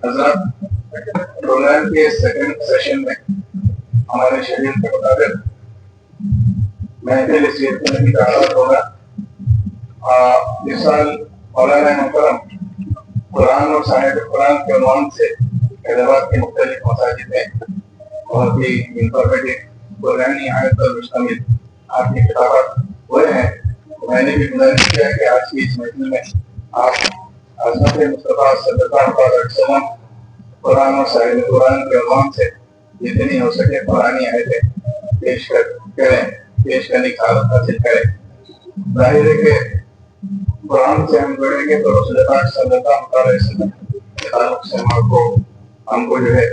حضرت پروگرام کے second session میں ہمارے شریعت کے مطابق محفل سیرت نبی کا آغاز ہوگا۔ اس سال مولانا محترم قرآن اور صاحب قرآن کے عنوان سے حیدرآباد کی مختلف مساجد میں بہت ہی انفارمیٹو قرآنی آیت پر مشتمل آپ کی خطابات ہوئے ہیں۔ میں نے بھی گزارش کیا کہ آج کی اس محفل میں آپ عظمت مصطفیٰ صلی اللہ علیہ وسلم قرآن اور صاحب قرآن کے عنوان سے جتنی ہو سکے قرآنی آیتیں پیش کرنے کی عادت حاصل کریں۔ ظاہر ہے کہ قرآن سے ہم جڑیں گے تو رسول پاک صلی اللہ علیہ وسلم کے تعلق سے ہم کو جو ہے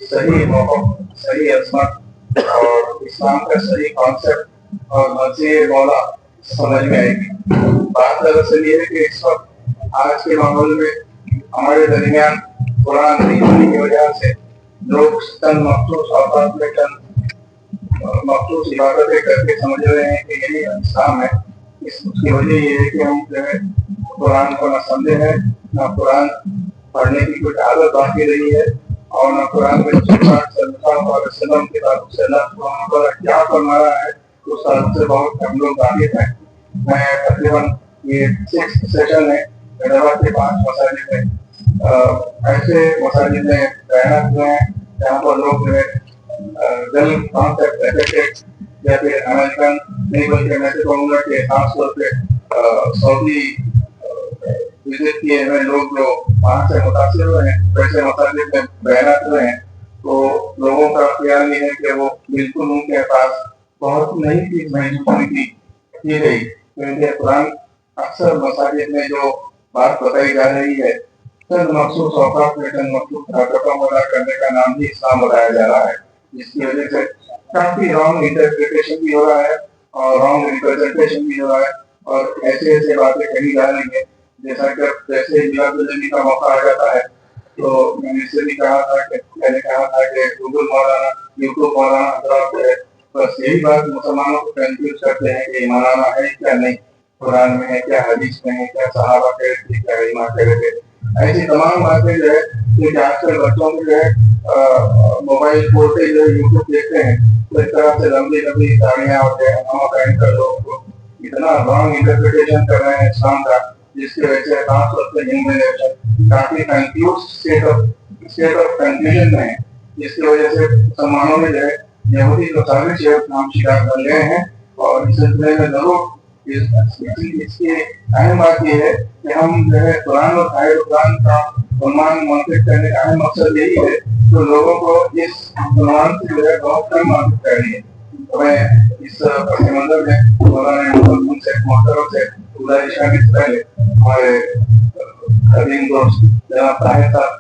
صحیح موقع، صحیح عظمت اور اسلام کا صحیح کانسیپٹ اور مرضی مولا سمجھ میں آئے گی۔ بات دراصل یہ ہے کہ اس وقت آج کے ماحول میں ہمارے درمیان قرآن نہیں ہونے کی وجہ سے لوگ چند مخصوص اوقات میں چند مخصوص عبادتیں کر کے سمجھ رہے ہیں کہ یہی اسلام ہے۔ اس کی وجہ یہ ہے کہ ہم جو ہے قرآن کو نہ سمجھے ہیں، نہ قرآن پڑھنے کی کچھ عادت باقی رہی ہے، اور نہ قرآن میں صلی اللہ علیہ وسلم کے تعلق سے اللہ سبحانہ وتعالیٰ کیا فرما رہا ہے اس تعلق سے بہت ہم لوگ واقف ہیں۔ میں تقریباً یہ 6 سیشن ہے حیدرآباد کے 5 مساجد میں ایسے مساجد میں بیانات ہوئے ہیں جہاں پر لوگ جو ہے دل کانسیپٹ افیکٹڈ یا پھر امریکن نہیں بلکہ میں سے کہوں گا کہ خاص طور پہ سعودی وزٹ کیے ہوئے لوگ جو وہاں سے متاثر ہوئے ہیں ویسے مساجد میں بیانات ہوئے ہیں، تو لوگوں کا خیال یہ ہے کہ وہ بالکل ان کے پاس بہت نئی چیز محسوس کی گئی، کیونکہ قرآن اکثر مساجد میں جو بات بتائی جا رہی ہے چند مخصوص اوقات میں چند مخصوص حرکتوں کو ادا کرنے کا نام بھی اسلام بتایا جا رہا ہے، جس کی وجہ سے کافی رانگ انٹرپریٹیشن بھی ہو رہا ہے اور رانگ ریپرزنٹیشن بھی ہو رہا ہے، اور ایسے باتیں کہی جا رہی ہیں جیسا کہ جیسے میلاد النبی کا موقع آ جاتا ہے تو میں نے اس سے بھی کہا تھا کہ گوگل مولانا یوٹیوب مولانا حضرات جو ہے بس یہی بات مسلمانوں کو کنفیوز کرتے ہیں کہ ایمان لانا ہے کیا نہیں، قرآن میں ہے کیا، حدیث میں ہے کیا، صحابہ کہہ رہے تھے کیا، ایمان کہہ رہے تھے، ایسی تمام باتیں جو ہے کہ آج کل بچوں کو جو ہے موبائل کھولتے جو ہے یوٹیوب دیکھتے ہیں تو اس طرح سے لمبی لمبی داڑیاں اور پہن کر لوگوں کو اتنا رانگ انٹرپریٹیشن کر رہے ہیں اسلام کا، جس کی وجہ سے خاص طور پہ ینگ جنریشن کافی کنفیوز اسٹیٹ آف کنفیوژن میں ہے، جس کی وجہ سے مسلمانوں میں جو ہے یہودی مطابق نام شکار بن گئے ہیں۔ اور اس سلسلے میں ضرور اس کی اہم بات یہ ہے کہ ہم جو ہے قرآن اور صاحب قرآن کا عنوان منتخب کرنے کا اہم مقصد یہی ہے تو لوگوں کو اس عنوان سے جو ہے بہت کم معلوم کرنی ہے۔ میں اس پس منظر میں مولانا محترم سے گزارش کرنے سے پہلے ہمارے قدیم دوست جناب طاہر صاحب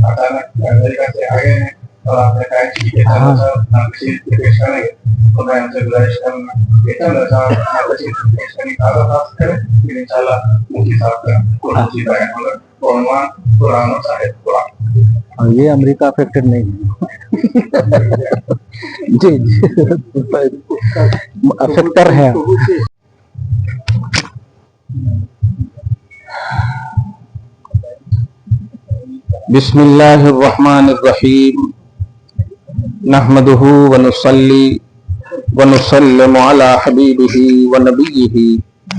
اچانک امریکہ سے آئے ہیں اور آپ نے کہا کہ تشریف پیش کریں گے تو میں ان سے گزارش کروں گا کہ تشریف پیش کرنے کا عادت حاصل کریں، پھر انشاءاللہ مفتی صاحب کا خصوصی بیان ہوگا عنوان قرآن اور صاحب قرآن۔ یہ امریکہ افیکٹڈ نہیں ہے جی افیکٹر ہے۔ بسم اللہ الرحمن الرحیم، نحمده ونصلی ونسلم علی حبیبہ ونبیہ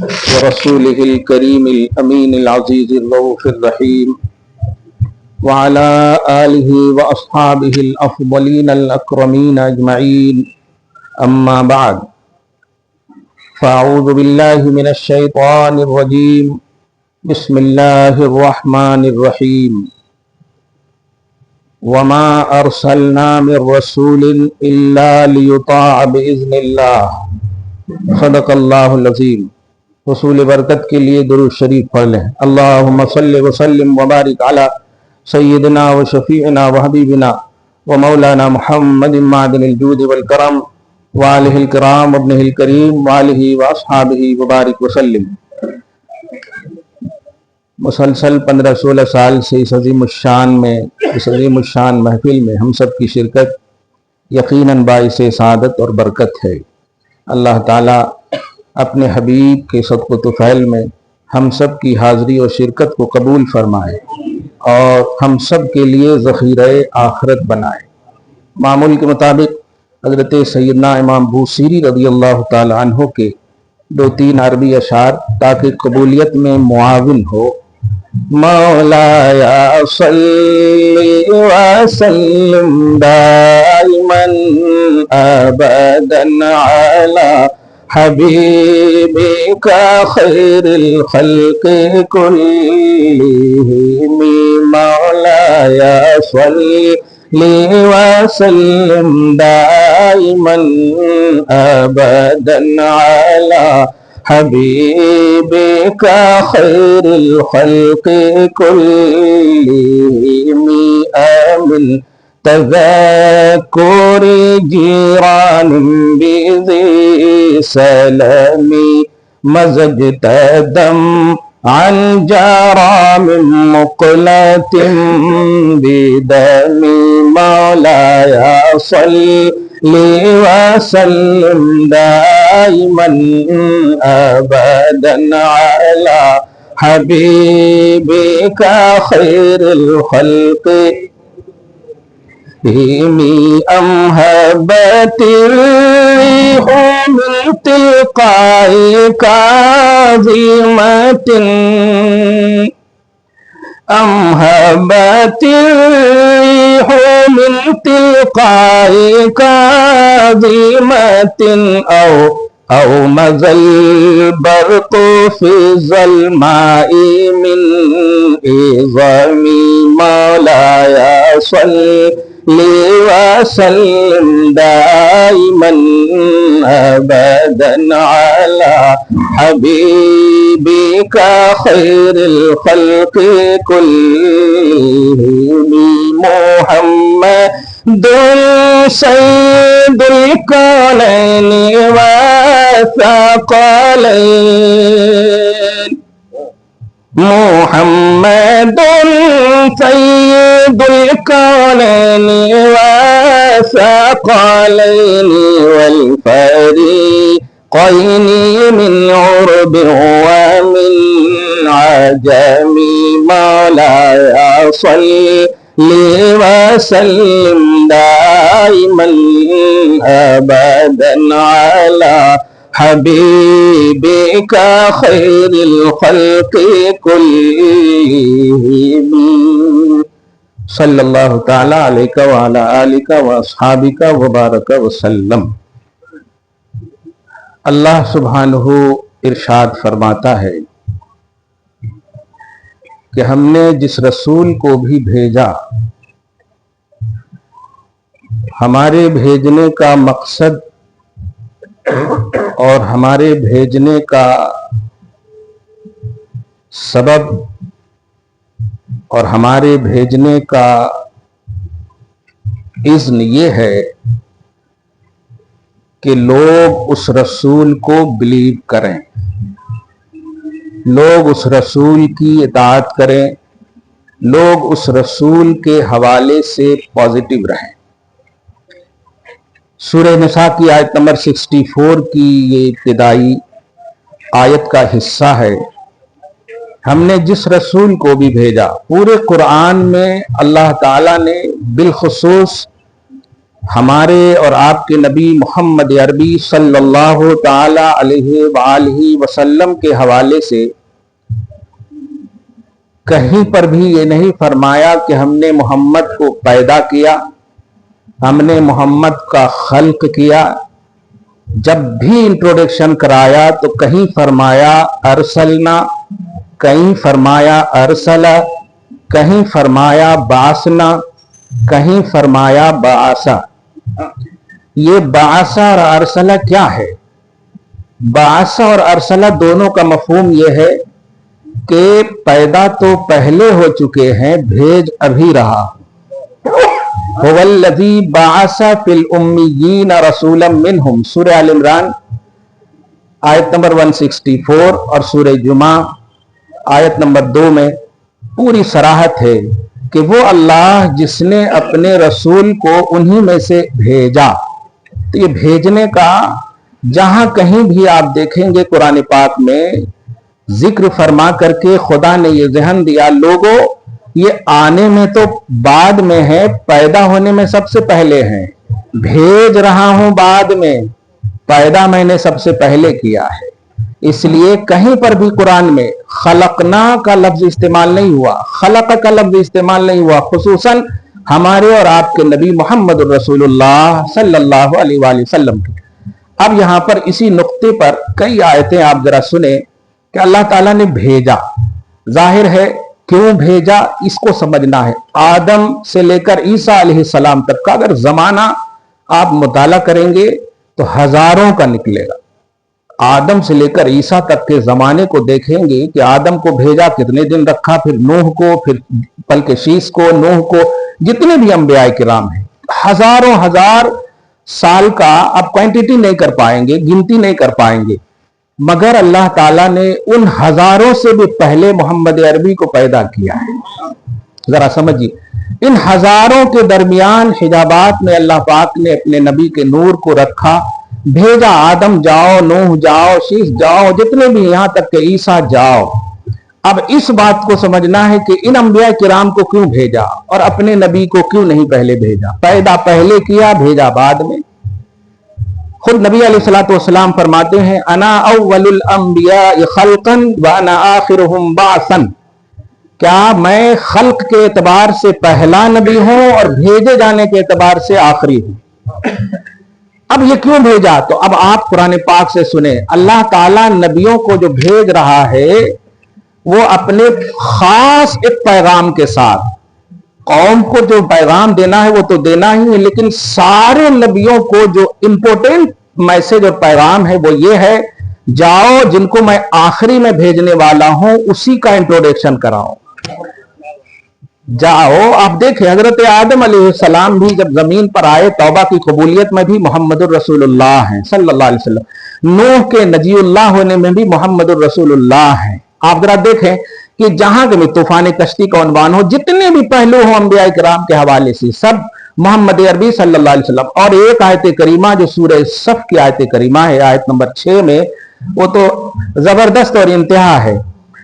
ورسولہ الکریم الامین العزیز الرؤوف الرحیم وعلى آلہ واصحابہ الافضلین الاکرمین اجمعین، اما بعد فاعوذ باللہ من الشیطان الرجیم، بسم اللہ الرحمن الرحیم، وما ارسلنا من رسول الا لیطاع باذن اللہ، صدق اللہ العظیم۔ رسول برکت کے لیے درود شریف پڑھ لیں۔ اللہم صلی وسلم وبارک علی سیدنا و شفیعنا و حبیبنا و مولانا محمد معدن الجود والکرم وآلہ الکرام ابنہ الکریم وآلہ واصحابہ وبارک وسلم۔ مسلسل 15-16 سال سے اس عظیم الشان محفل میں ہم سب کی شرکت یقیناً باعث سعادت اور برکت ہے۔ اللہ تعالیٰ اپنے حبیب کے صدق و طفیل میں ہم سب کی حاضری اور شرکت کو قبول فرمائے اور ہم سب کے لیے ذخیرہ آخرت بنائے۔ معمول کے مطابق حضرت سیدنا امام بوصیری رضی اللہ تعالی عنہ کے 2-3 عربی اشعار تاکہ قبولیت میں معاون ہو۔ مولایا صلی وسلم دائما ابدا علی حبیبک خیر الخلق کلہم، مولایا صلی وسلم دائما ابدا علی حبیبک خیر الخلق کلہم، آمن تذکر جیران بذی سلم، مزجت دم عن جرام مقلة بدم، مولایا صلی وسلم دائما ابدا علی حبیبک خیر الخلق أمهبت الريح من تلقاء كاظمة، أمهبت الريح من تلقاء كاظمة، أو مزى البرق في الظلماء من إظام، مولاي صل وسلم دائما أبدا على حبيبك خير الخلق كلهم، محمد سيد الكونين والثقلين، محمد سيد الكونين والثقلين والفريقين من عرب ومن عجم، مولاي صل وسلم دائما ابدا على حبیبک خیر الخلق کلہم، صلی اللہ تعالی علیہ وعلی آلک واصحابک وبارک وسلم۔ اللہ سبحانہ ارشاد فرماتا ہے کہ ہم نے جس رسول کو بھی بھیجا، ہمارے بھیجنے کا مقصد اور ہمارے بھیجنے کا سبب اور ہمارے بھیجنے کا اذن یہ ہے کہ لوگ اس رسول کو بلیو کریں، لوگ اس رسول کی اطاعت کریں، لوگ اس رسول کے حوالے سے پازیٹیو رہیں۔ سورہ نساء کی آیت نمبر 64 کی یہ ابتدائی آیت کا حصہ ہے۔ ہم نے جس رسول کو بھی بھیجا، پورے قرآن میں اللہ تعالیٰ نے بالخصوص ہمارے اور آپ کے نبی محمد عربی صلی اللہ تعالی علیہ وآلہ وسلم کے حوالے سے کہیں پر بھی یہ نہیں فرمایا کہ ہم نے محمد کو پیدا کیا، ہم نے محمد کا خلق کیا۔ جب بھی انٹروڈکشن کرایا تو کہیں فرمایا ارسلنا، کہیں فرمایا ارسلا، کہیں فرمایا باسنا، کہیں فرمایا بعثا۔ یہ بعثا اور ارسلا کیا ہے؟ بعثا اور ارسلا دونوں کا مفہوم یہ ہے کہ پیدا تو پہلے ہو چکے ہیں، بھیج ابھی رہا۔ هو الذی بعث فی الامیین رسولا منہم، سورہ آل عمران آیت نمبر 164 اور سورہ جمعہ آیت نمبر 2 میں پوری صراحت ہے کہ وہ اللہ جس نے اپنے رسول کو انہی میں سے بھیجا۔ تو یہ بھیجنے کا جہاں کہیں بھی آپ دیکھیں گے قرآن پاک میں ذکر فرما کر کے خدا نے یہ ذہن دیا، لوگوں ये आने में तो बाद में है, पैदा होने में सबसे पहले है। भेज रहा हूं बाद में, पैदा मैंने सबसे पहले किया है। इसलिए कहीं पर भी कुरान में खलकना का लफ्ज इस्तेमाल नहीं हुआ, खलक का लफ्ज इस्तेमाल नहीं हुआ, खुसूसन हमारे और आपके नबी मोहम्मद रसूलुल्लाह सल्लल्लाहु अलैहि वसल्लम की। अब यहां पर इसी नुक्ते पर कई आयतें आप जरा सुने कि अल्लाह ताला ने भेजा, जाहिर है क्यों भेजा इसको समझना है। आदम से लेकर ईसा अलैहिस्सलाम तक का अगर जमाना आप मुताला करेंगे तो हजारों का निकलेगा। आदम से लेकर ईसा तक के जमाने को देखेंगे कि आदम को भेजा, कितने दिन रखा, फिर नूह को, फिर बल्कि शीस को, नूह को, जितने भी अंबिया किराम हैं, हजारों हजार साल का आप क्वांटिटी नहीं कर पाएंगे, गिनती नहीं कर पाएंगे। मगर अल्लाह ताला ने उन हजारों से भी पहले मोहम्मद अरबी को पैदा किया है। जरा समझिए, इन हजारों के दरमियान हिजाबात में अल्लाह पाक ने अपने नबी के नूर को रखा, भेजा। आदम जाओ, नूह जाओ, शीस जाओ, जितने भी यहां तक के ईसा जाओ। अब इस बात को समझना है कि इन अंबिया किराम को क्यों भेजा और अपने नबी को क्यों नहीं पहले भेजा। पैदा पहले किया, भेजा बाद में। खुद नबी अलैहिस्सलाम फरमाते हैं, अना अव्वलुल अंबिया खल्कन व अना आखिरुहुम बासन। क्या मैं खल्क के एतबार से पहला नबी हूं और भेजे जाने के एतबार से आखिरी हूं। अब ये क्यों भेजा, तो अब आप कुरान पाक से सुने। अल्लाह ताला नबियों को जो भेज रहा है वो अपने खास एक पैगाम के साथ, कौम को जो पैगाम देना है वो तो देना ही है, लेकिन सारे नबियों को जो इंपॉर्टेंट मैसेज और पैगाम है वो ये है, जाओ जिनको मैं आखिरी में भेजने वाला हूं उसी का इंट्रोडक्शन कराओ। जाओ, आप देखें हजरत आदम अलैहिस्सलाम भी जब जमीन पर आए, तौबा की कबूलियत में भी मोहम्मदुर रसूलुल्लाह हैं सल्लल्लाहु अलैहि वसल्लम। नूह के नजीउल्लाह होने में भी मोहम्मदुर रसूलुल्लाह हैं। आप जरा देखें कि जहां के भी तूफान कश्ती का उन्वान हो, जितने भी पहलू हो अंबिया किराम के हवाले से, सब मोहम्मद अरबी सल्लल्लाहु अलैहि वसल्लम। और एक आयत करीमा जो सूरह सफ की आयत करीमा है, आयत नंबर 6 में, वो तो जबरदस्त और इंतहा है।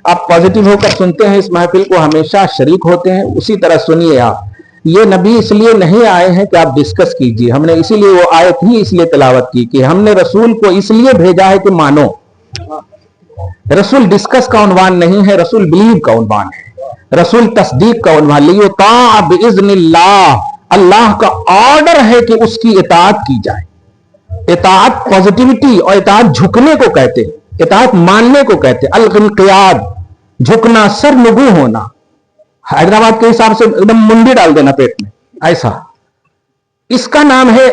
आप पॉजिटिव होकर सुनते हैं, इस महफिल को हमेशा शरीक होते हैं, उसी तरह सुनिए आप। ये नबी इसलिए नहीं आए हैं कि आप डिस्कस कीजिए, हमने इसीलिए वो आयत ही इसलिए तिलावत की कि हमने रसूल को इसलिए भेजा है कि मानो। रसूल डिस्कस का उन्वान नहीं है, रसूल बिलीव का उन्वान है, रसूल तस्दीक का उन्वान। लियुता बिइज़्निल्लाह, अल्लाह का ऑर्डर है कि उसकी इताअत की जाए। इताअत पॉजिटिविटी और इताअत झुकने को कहते हैं, इताअत मानने को कहते हैं। अल-इन्क़ियाद, झुकना, सर नुगू होना, हैदराबाद के हिसाब से एकदम मुंडी डाल देना पेट में, ऐसा। इसका नाम है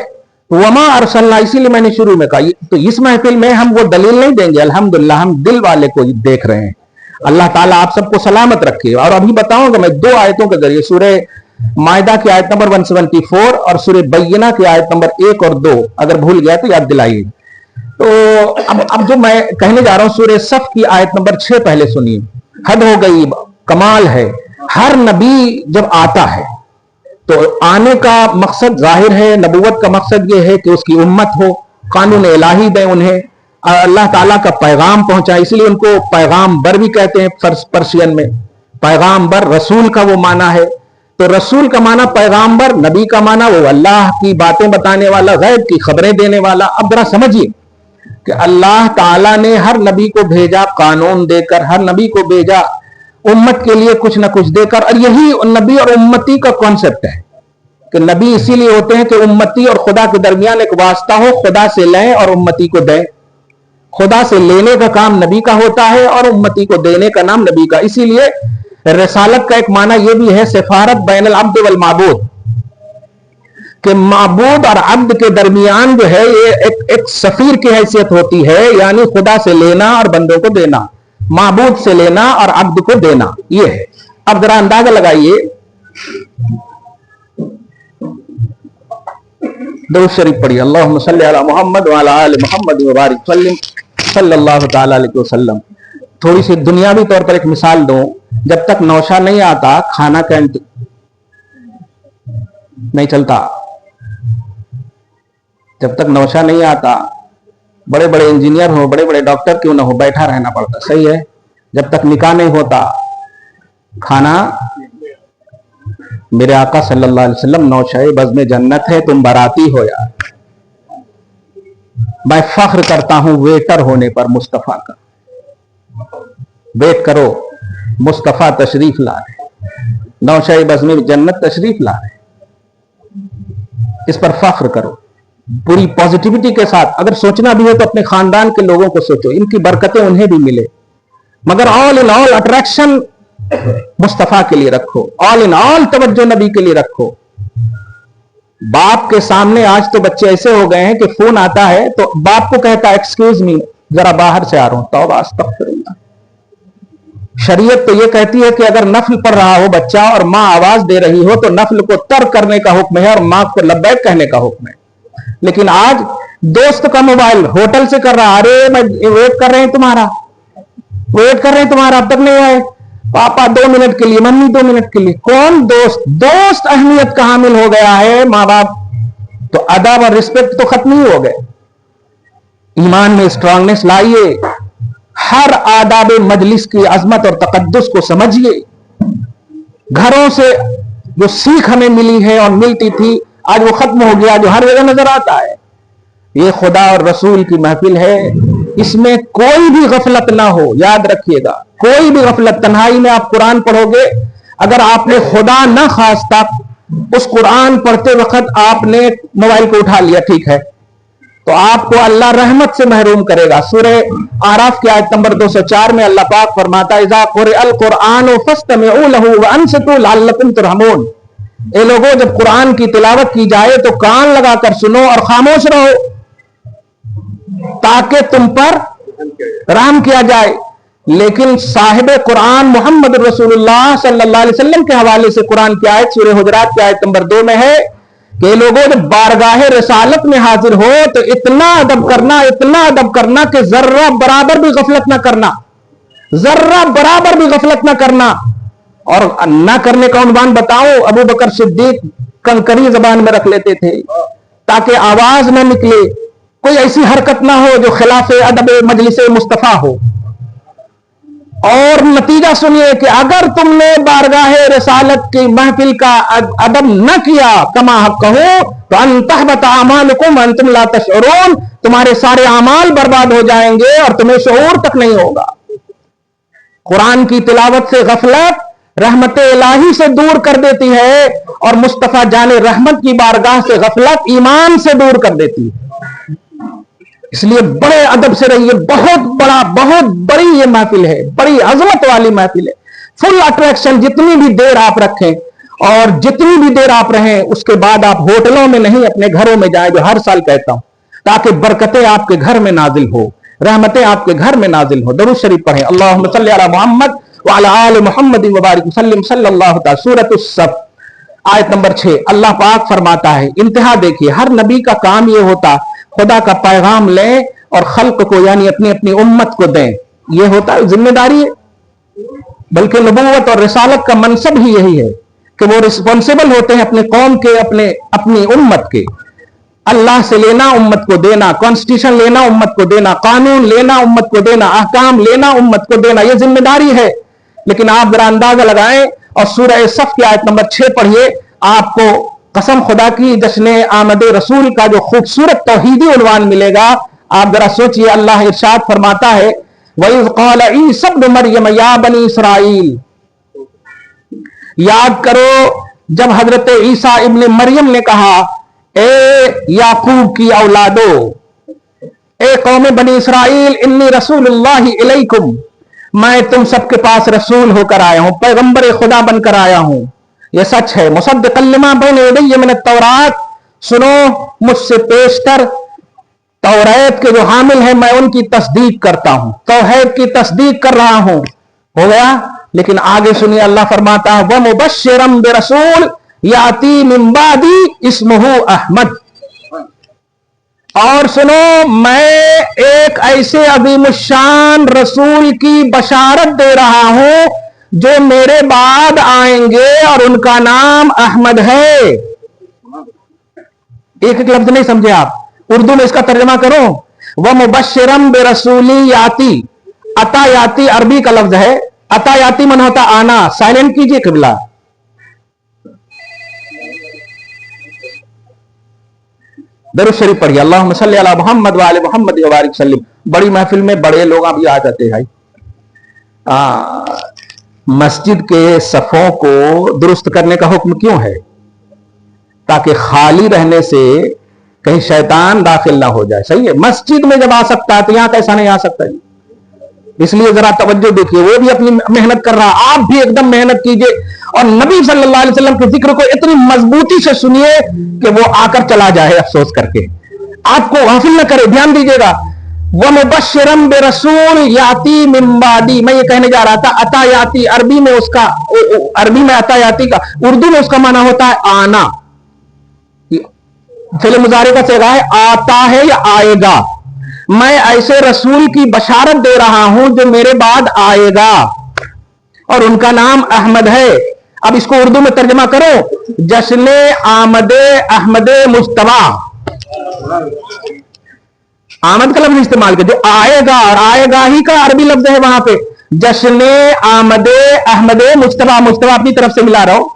वमा अरसलना। इसीलिए मैंने शुरू में कहा, तो इस महफिल में हम वो दलील नहीं देंगे, अल्हम्दुलिल्लाह हम दिल वाले को देख रहे हैं। अल्लाह ताला आप सबको सलामत रखे। और अभी बताऊंगा मैं 2 आयतों के जरिए, सूरह मायदा की आयत नंबर 174 और सूरह बय्यना की आयत नंबर 1 और 2, अगर भूल गया तो याद दिलाइए। तो अब जो मैं कहने जा रहा हूं, सूरह सफ की आयत नंबर 6 पहले सुनिए। हद हो गई, कमाल है। हर नबी जब आता है तो आने का मकसद जाहिर है, नबूवत का मकसद यह है कि उसकी उम्मत हो, कानून इलाही दे उन्हें, अल्लाह ताला का पैगाम पहुंचाए। इसलिए उनको पैगाम्बर भी कहते हैं पर्शियन में। पैगाम्बर रसूल का वो माना है, तो रसूल का माना पैगाम्बर, नबी का माना वो अल्लाह की बातें बताने वाला, गैब की खबरें देने वाला। अब जरा समझिए कि अल्लाह ताला ने हर नबी को भेजा कानून देकर, हर नबी को भेजा उम्मत के लिए कुछ ना कुछ देकर। और यही नबी और उम्मती का कॉन्सेप्ट है कि नबी इसीलिए होते हैं कि उम्मती और खुदा के दरमियान एक वास्ता हो, खुदा से लें और उम्मती को दें। खुदा से लेने का काम नबी का होता है और उम्मती को देने का नाम नबी का। इसीलिए रसालत का एक माना यह भी है, सिफारत बैनल अब्द वल माबूद, कि माबूद और अब्द के दरमियान जो है ये एक सफीर की हैसियत होती है, यानी खुदा से लेना और बंदों को देना, माबूद से लेना और अब्द को देना, ये है। अब जरा अंदाजा लगाइए, दुरूद शरीफ पढ़िए, अल्लाहुम्मा सल्ली अला मुहम्मद व अला आलि मुहम्मद व बारिक सल्लल्लाहु तआला अलैहि वसल्लम। थोड़ी सी दुनियावी तौर पर एक मिसाल दूं, जब तक नौशा नहीं आता खाना कैंटीन नहीं चलता। जब तक नौशा नहीं आता, बड़े बड़े इंजीनियर हो, बड़े बड़े डॉक्टर क्यों ना हो, बैठा रहना पड़ता, सही है। जब तक निकाह नहीं होता खाना मेरे आका सल्लल्लाहु अलैहि वसल्लम नौशाए बज़्म जन्नत है, तुम बाराती हो यार। मैं फख्र करता हूं वेटर होने पर मुस्तफा का। वेट करो, मुस्तफा तशरीफ ला रहे, नौशाए बज़्म जन्नत तशरीफ ला रहे, इस पर फख्र करो पूरी पॉजिटिविटी के साथ। अगर सोचना भी हो तो अपने खानदान के लोगों को सोचो, इनकी बरकतें उन्हें भी मिले, मगर all in all attraction Mustafa के लिए रखो, ऑल इन ऑल तवज्जो नबी के लिए रखो। बाप के सामने आज तो बच्चे ऐसे हो गए हैं कि फोन आता है तो बाप को कहता है एक्सक्यूज मी जरा बाहर से आ रहा हूं, तौबा अस्तगफिरुल्लाह। शरीयत तो ये कहती है कि अगर नफल पढ़ रहा हो बच्चा और मां आवाज दे रही हो तो नफल को तर्क करने का हुक्म है और मां को लब्बैक कहने का हुक्म है। लेकिन आज दोस्त का मोबाइल होटल से कर रहा, अरे मैं वेट कर रहे हैं तुम्हारा, वेट कर रहे हैं तुम्हारा, अब तक नहीं आए, पापा 2 मिनट के लिए, मम्मी 2 मिनट के लिए। कौन दोस्त? दोस्त अहमियत का हामिल हो गया है, मां बाप तो अदब और रिस्पेक्ट तो खत्म ही हो गए। ईमान में स्ट्रांगनेस लाइए, हर आदाब मजलिस की अजमत और तकद्दुस को समझिए। घरों से जो सीख हमें मिली है और मिलती थी आज वो खत्म हो गया, जो हर जगह नजर आता है। ये खुदा और रसूल की महफिल है, इसमें कोई भी गफलत ना हो, याद रखिएगा, कोई भी गफलत। तन्हाई में आप कुरान पढ़ोगे, अगर आपने खुदा ना खास्ता उस कुरान पढ़ते वक्त आपने मोबाइल को उठा लिया, ठीक है, तो आपको अल्लाह रहमत से महरूम करेगा। सूरह आराफ की आयत नंबर 204 में अल्लाह पाक फरमाता है, इज़ा क़ुरिअल क़ुरआनु फस्तमिऊ लहू व अंसितू लअल्लकुम तुरहमून। ए लोगों, जब कुरान की तिलावत की जाए तो कान लगाकर सुनो और खामोश रहो ताकि तुम पर रहम किया जाए। लेकिन साहिब कुरान मोहम्मद रसूलुल्लाह सल्लल्लाहु अलैहि वसल्लम के हवाले से कुरान की आयत सूरह हुजरात की आयत नंबर 2 में है कि लोगों जब बारगाह रिसालत में हाजिर हो तो इतना अदब करना, इतना अदब करना कि जर्रा बराबर भी गफलत ना करना, जर्रा बराबर भी गफलत ना करना। और ना करने का उन्वान बताओ, अबू बकर सिद्दीक कंकरी जबान में रख लेते थे ताकि आवाज ना निकले, कोई ऐसी हरकत ना हो जो खिलाफ अदब मजलिस मुस्तफा हो। और नतीजा सुनिए कि अगर तुमने बारगाह रिसालत की महफिल का अदब न किया कमा हक कहो तो अंतहबत आमालुकुम अंतुम ला तशऊरून, तुम्हारे सारे अमाल बर्बाद हो जाएंगे और तुम्हें शऊर तक नहीं होगा। कुरान की तिलावत से गफलत रहमत इलाही से दूर कर देती है और मुस्तफा जाने रहमत की बारगाह से गफलत ईमान से दूर कर देती है। इसलिए बड़े अदब से रहिए। बहुत बड़ी ये महफिल है, बड़ी अजमत वाली महफिल है। फुल अट्रैक्शन जितनी भी देर आप रखें और जितनी भी देर आप रहें, उसके बाद आप होटलों में नहीं अपने घरों में जाएं, जो हर साल कहता हूं, ताकि बरकतें आपके घर में नाजिल हो, रहमतें आपके घर में नाजिल हो। दरूद शरीफ पढ़ें, अल्लाहुम्मा सल्ली अला मुहम्मद व अला आलि मुहम्मद व बारिक वसल्लिम सल्लल्लाहु तआला। सूरतुस सफ आयत नंबर 6 अल्लाह पाक फरमाता है, इंतहा देखिए, हर नबी का काम यह होता खुदा का पैगाम लें और खल्क को यानी अपनी अपनी उम्मत को दें, यह होता है जिम्मेदारी है। बल्कि नबूवत और रिसालत का मनसब ही यही है कि वो रिस्पॉन्सिबल होते हैं अपने कौम के, अपनी उम्मत के। अल्लाह से लेना, उम्मत को देना, कॉन्स्टिट्यूशन लेना, उम्मत को देना, कानून लेना, उम्मत को देना, अहकाम लेना, उम्मत को देना, यह जिम्मेदारी है। लेकिन आप जरा अंदाजा लगाएं और सूरह सफ की आयत नंबर 6 पढ़िए, आपको कसम खुदा की जश्न आमद रसूल का जो खूबसूरत तौहीदी उन्वान मिलेगा। आप जरा सोचिए, अल्लाह इरशाद फरमाता है, वइज़ क़ाल ईसा इब्न मरियम या बनी इसराइल, याद करो जब हजरत ईसा इब्न मरियम ने कहा, ए याकूब की औलादो, ए कौम बनी इसराइल, इन्नी रसूलुल्लाहि इलैकुम, मैं तुम सबके पास रसूल होकर आया हूं, पैगंबर खुदा बनकर आया हूं। यह सच है। मुसद्दिक़न लिमा बैन यदैया मिन तौरात, सुनो मुझसे पेशतर तौरात के जो हामिल है मैं उनकी तस्दीक करता हूं, तौहीद की तस्दीक कर रहा हूं। हो गया। लेकिन आगे सुनिए, अल्लाह फरमाता है, व मुबश्शिरम बिरसूल याती मिन बादी इस्मुहु अहमद, और सुनो मैं एक ऐसे अज़ीमुश्शान रसूल की बशारत दे रहा हूं जो मेरे बाद आएंगे और उनका नाम अहमद है। एक एक लफ्ज नहीं समझे आप, उर्दू में इसका तर्जुमा करो, वह मुबश्शिरम बिरसूली याती, अता याती अरबी का लफ्ज है, अता याती मन होता आना, साइलेंट कीजिए किबला, दरूद शरीफ पढ़िए, अल्लाहुम्मा सल्ली अला मोहम्मद व आले मोहम्मद व बारिक सल्लिम। बड़ी महफिल में बड़े लोग अभी आ जाते हैं भाई। मस्जिद के सफों को दुरुस्त करने का हुक्म क्यों है? ताकि खाली रहने से कहीं शैतान दाखिल ना हो जाए। सही है, मस्जिद में जब आ सकता है तो यहां कैसा नहीं आ सकता है? इसलिए जरा तवज्जो देखिए, वो भी अपनी मेहनत कर रहा, आप भी एकदम मेहनत कीजिए और नबी सल्लल्लाहु अलैहि वसल्लम के जिक्र को इतनी मजबूती से सुनिए कि वो आकर चला जाए अफसोस करके, आपको गाफिल न करे। ध्यान दीजिएगा, व मुबश्शिरन बिरसूल याती मिन बादी, मैं ये कहने जा रहा था, अता याती अरबी में उसका, अरबी में अता याती का उर्दू में उसका माना होता है आना। फिल मुजारे का सेगा है, आता है या आएगा। मैं ऐसे रसूल की बशारत दे रहा हूं जो मेरे बाद आएगा और उनका नाम अहमद है। अब इसको उर्दू में तर्जमा करो, जश्ने आमदे अहमदे मुस्तफा। आमद का लफ्ज इस्तेमाल कर, जो आएगा, और आएगा ही का अरबी लफ्ज है वहां पे, जश्ने आमदे अहमदे मुस्तफा। मुस्तफा अपनी तरफ से मिला रहा हो,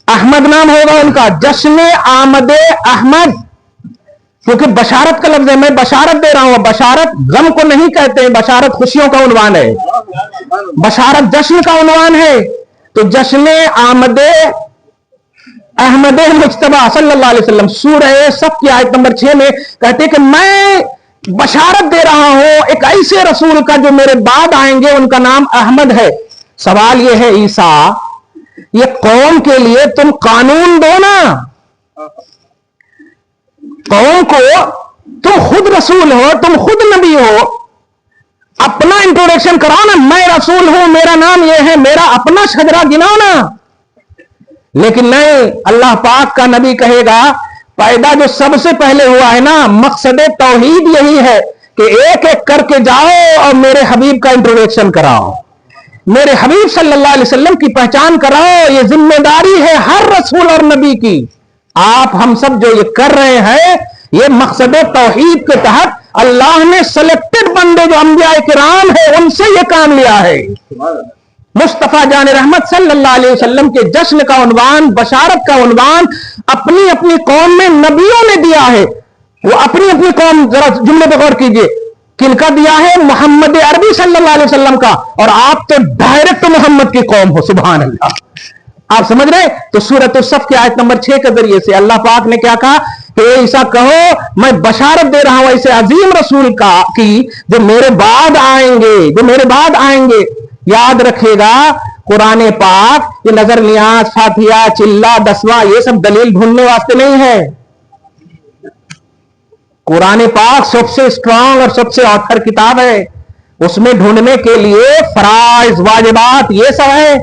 अहमद नाम होगा उनका, जश्ने आमदे अहमद, क्योंकि बशारत का लफ्ज है, मैं बशारत दे रहा हूं। बशारत गम को नहीं कहते हैं, बशारत खुशियों का उन्वान है, बशारत जश्न का उन्वान है। तो जश्ने आमदे अहमदे मुस्तफा सल्लल्लाहु अलैहि वसल्लम, सूरह सफ की आयत नंबर 6 में कहते कि मैं बशारत दे रहा हूं एक ऐसे रसूल का जो मेरे बाद आएंगे, उनका नाम अहमद है। सवाल यह है, ईसा, ये कौम के लिए तुम कानून दो ना, कौम को, तुम खुद रसूल हो, तुम खुद नबी हो, अपना इंट्रोडक्शन कराओ ना, मैं रसूल हूं, मेरा नाम यह है, मेरा अपना शजरा गिनाओ ना। लेकिन नहीं, अल्लाह पाक का नबी कहेगा, पैदा जो सबसे पहले हुआ है ना, मकसद तौहीद यही है कि एक एक करके जाओ और मेरे हबीब का इंट्रोडक्शन कराओ, मेरे हबीब सल्लल्लाहु अलैहि वसल्लम की पहचान कराओ। ये जिम्मेदारी है हर रसूल और नबी की। आप हम सब जो ये कर रहे हैं, ये मकसद तौहीद के तहत अल्लाह ने सेलेक्टेड बंदे जो अंबिया किराम है उनसे ये काम लिया है। मुस्तफा जान रहमत सल्लल्लाहु अलैहि वसल्लम के जश्न का उन्वान, बशारत का उन्वान अपनी अपनी कौम में नबियों ने दिया है। वो अपनी अपनी कौम, जरा जुमले पे गौर कीजिए, किनका दिया है? मोहम्मद अरबी सल्लल्लाहु अलैहि वसल्लम का, और आप तो डायरेक्ट मोहम्मद की कौम हो। सुभान अल्लाह, आप समझ रहे? तो सूरत सफ की आयत नंबर 6 के जरिए से अल्लाह पाक ने क्या कहा कि ऐसा कहो, मैं बशारत दे रहा हूं ऐसे अजीम रसूल का की जो मेरे बाद आएंगे, जो मेरे बाद आएंगे। याद रखेगा, कुरान पाक ये नजर नियाज, फातिहा, चिल्ला, दसवां, ये सब दलील ढूंढने वास्ते नहीं है। कुरान पाक सबसे स्ट्रांग और सबसे ऑथर किताब है, उसमें ढूंढने के लिए फराइज, वाजिबात, ये सब है।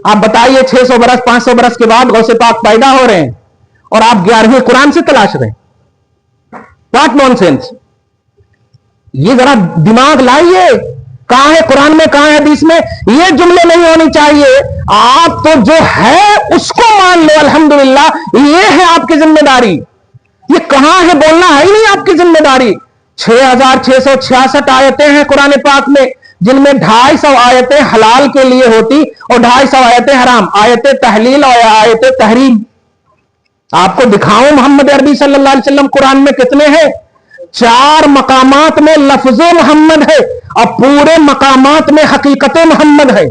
आप बताइए 600 बरस 500 बरस के बाद गौसे पाक पैदा हो रहे हैं और आप 11वीं कुरान से तलाश रहे हैं। What nonsense! ये जरा दिमाग लाइए, कहां है कुरान में, कहां है हदीस में? ये जुमले नहीं होनी चाहिए। आप तो जो है उसको मान लो, अल्हम्दुलिल्लाह, ये है आपकी जिम्मेदारी। ये कहां है बोलना है ही नहीं आपकी जिम्मेदारी। 6666 आयतें हैं कुरान पाक में, जिनमें 250 आयतें हलाल के लिए होती और 250 आयतें हराम, आयतें तहलील और आयतें तहरीम। आपको दिखाऊं मोहम्मद अरबी सल्लल्लाहु अलैहि वसल्लम कुरान में कितने हैं? 4 मकामात में लफ्ज़े मोहम्मद है और पूरे मकामात में हकीकत मोहम्मद है।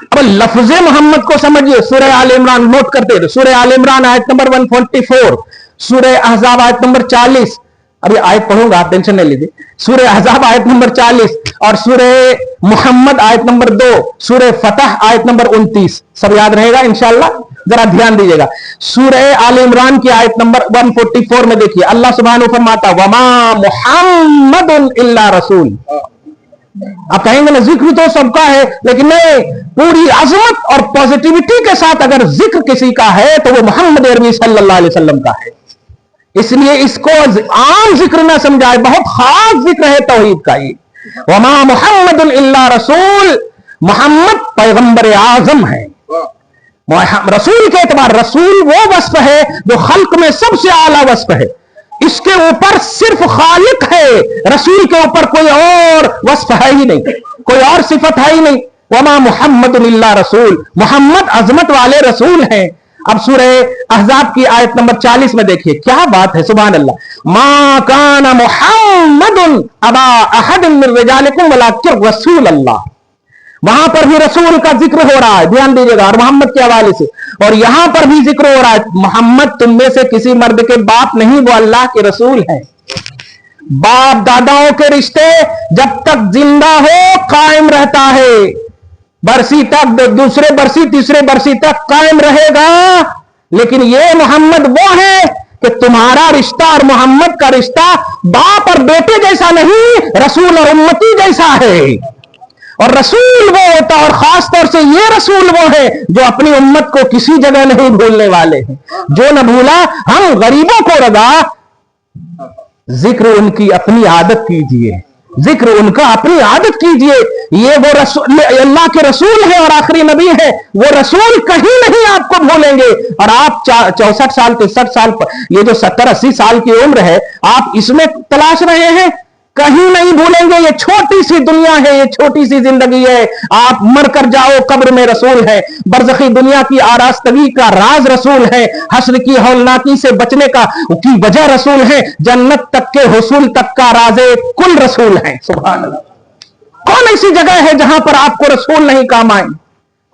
अब लफ्ज़े मोहम्मद को समझिए। सूरह आल इमरान नोट करते थे, सूरह आल इमरान आयत नंबर 144, सूरह अहज़ाब आयत नंबर 40, अभी आयत पढ़ूंगा, आप टेंशन नहीं लीजिए। सूरह अहज़ाब आयत नंबर 40 और सूरह मुहम्मद आयत नंबर 2, सूरह फतह आयत नंबर 29, सब याद रहेगा इंशाअल्लाह। जरा ध्यान दीजिएगा, सूरह आल इमरान की आयत नंबर 144 में देखिए, अल्लाह सुब्हानहू फरमाता, वमा मुहम्मदुन इल्ला रसूल। आप कहेंगे ना जिक्र तो सबका है, लेकिन नहीं, पूरी अजमत और पॉजिटिविटी के साथ अगर जिक्र किसी का है तो वो मोहम्मद अरबी सल्लल्लाहु अलैहि वसल्लम का है। इसलिए इसको आम जिक्र ना समझाए, बहुत खास जिक्र है तौहीद का। ये वमा मुहम्मदुन इल्ला रसूल, मोहम्मद पैगंबर आजम है। रसूल के एतबार, रसूल वो वस्फ है जो खल्क में सबसे आला वस्फ है। इसके ऊपर सिर्फ खालिक है, रसूल के ऊपर कोई और वस्फ है ही नहीं, कोई और सिफत है ही नहीं। वमा मुहम्मद इल्ला रसूल, मोहम्मद अजमत वाले रसूल हैं। अब सूरह अहज़ाब की आयत नंबर 40 में देखिए क्या बात है, सुभान अल्लाह। मा काना मुहम्मदुन अबा अहदिन मिन रिजालिकुम वलाकिन रसूल अल्लाह। वहां पर भी रसूल का जिक्र हो रहा है, ध्यान दीजिएगा, और मोहम्मद के हवाले से, और यहां पर भी जिक्र हो रहा है मोहम्मद तुम में से किसी मर्द के बाप नहीं, वो अल्लाह के रसूल हैं। बाप दादाओं के रिश्ते जब तक जिंदा हो कायम रहता है, बरसी तक, दूसरे बरसी तीसरे बरसी तक कायम रहेगा। लेकिन ये मोहम्मद वो है कि तुम्हारा रिश्ता और मोहम्मद का रिश्ता बाप और बेटे जैसा नहीं, रसूल और उम्मती जैसा है। और रसूल वो होता, और खास तौर से ये रसूल वो है जो अपनी उम्मत को किसी जगह नहीं भूलने वाले हैं। जो न भूला हम गरीबों को रजा, जिक्र उनकी अपनी आदत कीजिए, जिक्र उनका अपनी आदत कीजिए। ये वो रसूल, अल्लाह के रसूल है और आखिरी नबी है, वो रसूल कहीं नहीं आपको भूलेंगे। और आप 64 साल 63 साल, ये जो 70-80 साल की उम्र है, आप इसमें तलाश रहे हैं, कहीं नहीं भूलेंगे। ये छोटी सी दुनिया है, ये छोटी सी जिंदगी है, आप मर कर जाओ कब्र में रसूल है। बरज़खी दुनिया की आरास्तगी का राज रसूल है, हश्र की हौलनाकी से बचने की वजह रसूल है, जन्नत तक के हुसूल तक का राज़े कुल रसूल है। सुभान अल्लाह। कौन ऐसी जगह है जहां पर आपको रसूल नहीं काम आए?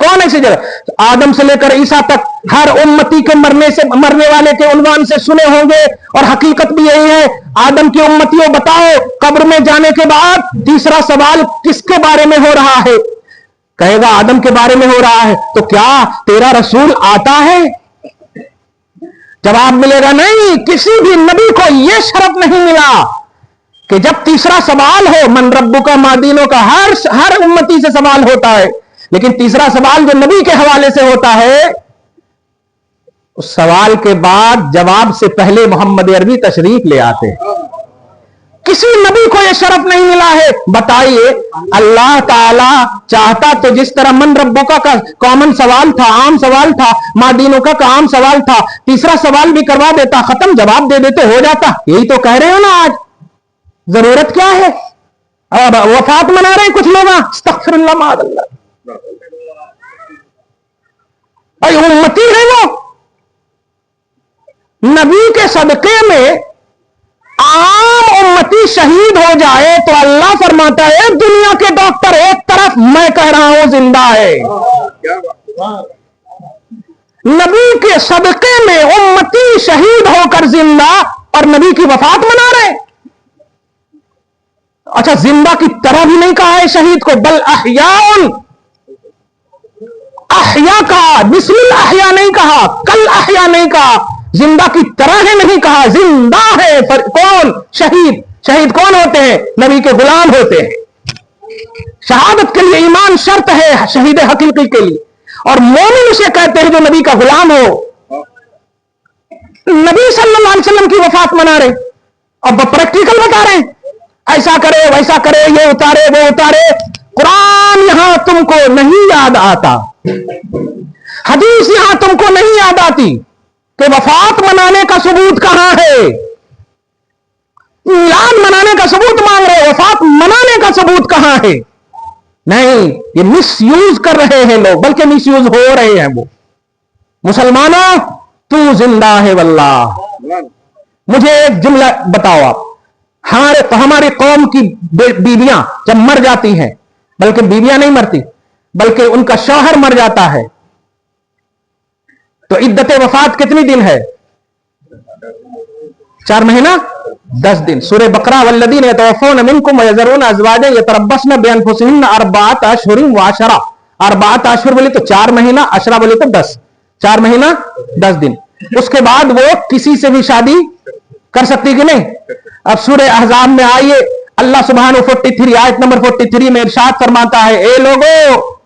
कौन ऐसी जगह? आदम से लेकर ईसा तक हर उम्मती के मरने वाले के उन्वान से सुने होंगे, और हकीकत भी यही है। आदम की उम्मतियों बताओ, कब्र में जाने के बाद तीसरा सवाल किसके बारे में हो रहा है? कहेगा आदम के बारे में हो रहा है। तो क्या तेरा रसूल आता है? जवाब मिलेगा नहीं। किसी भी नबी को यह शरफ नहीं मिला कि जब तीसरा सवाल हो, मन रब्बु का मादीनों का, हर उम्मती से सवाल होता है, लेकिन तीसरा सवाल जो नबी के हवाले से होता है, उस सवाल के बाद जवाब से पहले मोहम्मद अरबी तशरीफ ले आते हैं। किसी नबी को यह शरफ नहीं मिला है। बताइए, अल्लाह ताला चाहता तो जिस तरह मन रब्बों का कॉमन सवाल था, आम सवाल था, मादीनों का आम सवाल था, तीसरा सवाल भी करवा देता, खत्म, जवाब दे देते, हो जाता। यही तो कह रहे हो ना आज। जरूरत क्या है? अब वफात मना रहे हैं कुछ लोग, अस्तगफिरुल्लाह माअल्लाह, उम्मती है वो। नबी के सदके में आम उम्मती शहीद हो जाए तो अल्लाह फरमाता है दुनिया के डॉक्टर एक तरफ, मैं कह रहा हूं जिंदा है। नबी के सदके में उम्मती शहीद होकर जिंदा, और नबी की वफात मना रहे। अच्छा, जिंदा की तरह भी नहीं कहा है शहीद को, बल अहयाउन, अहया कहा, बिस्मिल अहया नहीं कहा, कल अहया नहीं कहा, जिंदा की तरह है नहीं कहा, जिंदा है। कौन? शहीद। शहीद कौन होते हैं? नबी के गुलाम होते हैं। शहादत के लिए ईमान शर्त है शहीद हकीकी के लिए, और मोमिन उसे कहते हैं जो नबी का गुलाम हो। नबी सल्लल्लाहु अलैहि वसल्लम की वफात मना रहे, अब प्रैक्टिकल बता रहे हैं, ऐसा करे वैसा करे, ये उतारे वो उतारे। कुरान यहां तुमको नहीं याद आता, हदीस यहां तुमको नहीं याद आती कि वफात मनाने का सबूत कहां है। मिलाद मनाने का सबूत मांग रहे, वफात मनाने का सबूत कहां है? नहीं, ये मिस यूज कर रहे हैं लोग, बल्कि मिस यूज हो रहे हैं वो। मुसलमानों, तू जिंदा है वल्लाह। मुझे एक जुमला बताओ आप, हमारी कौम की बीवियां जब मर जाती हैं, बल्कि बीवियां नहीं मरती, बल्कि उनका शौहर मर जाता है, तो इद्दत वफात कितनी दिन है? 4 महीना 10 दिन। सूरह बकरा, वल्लदीन यतवफ़ून मिनकुम वयज़रून अज़वाजन यतरब्बस्न बिअनफुसिहिन्न अर्बअत अशहुरिन व अशरा। अर्बअत अशहुर बोले तो 4 महीना, अशरा बोले तो 10, 4 महीना 10 दिन। उसके बाद वो किसी से भी शादी कर सकती कि नहीं? अब सूरह अहज़ाब में आइए, अल्लाह सुब्हानहू 43 आयत नंबर 43 में इरशाद फरमाता है, ए लोगो,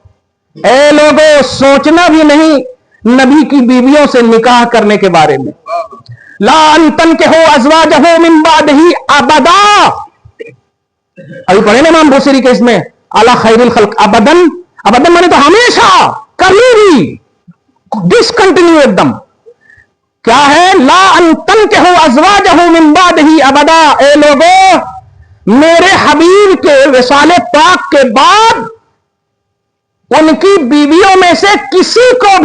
सोचना भी नहीं नबी की बीवियों से निकाह करने के बारे में। ला अन तनकिहू अज़वाजहू मिन बादिही अबदा। अभी पढ़े ना इमाम बुसीरी के इसमें, अला खैरिल खल्क अबदन, अबदन माने तो हमेशा, कभी भी, डिसकंटिन्यू एकदम। क्या है? ला अन तनकिहू अज़वाजहू मिन बादिही अबदा। ए लोगो, मेरे हबीब के विसाले पाक के बाद उनकी बीवियों में से किसी को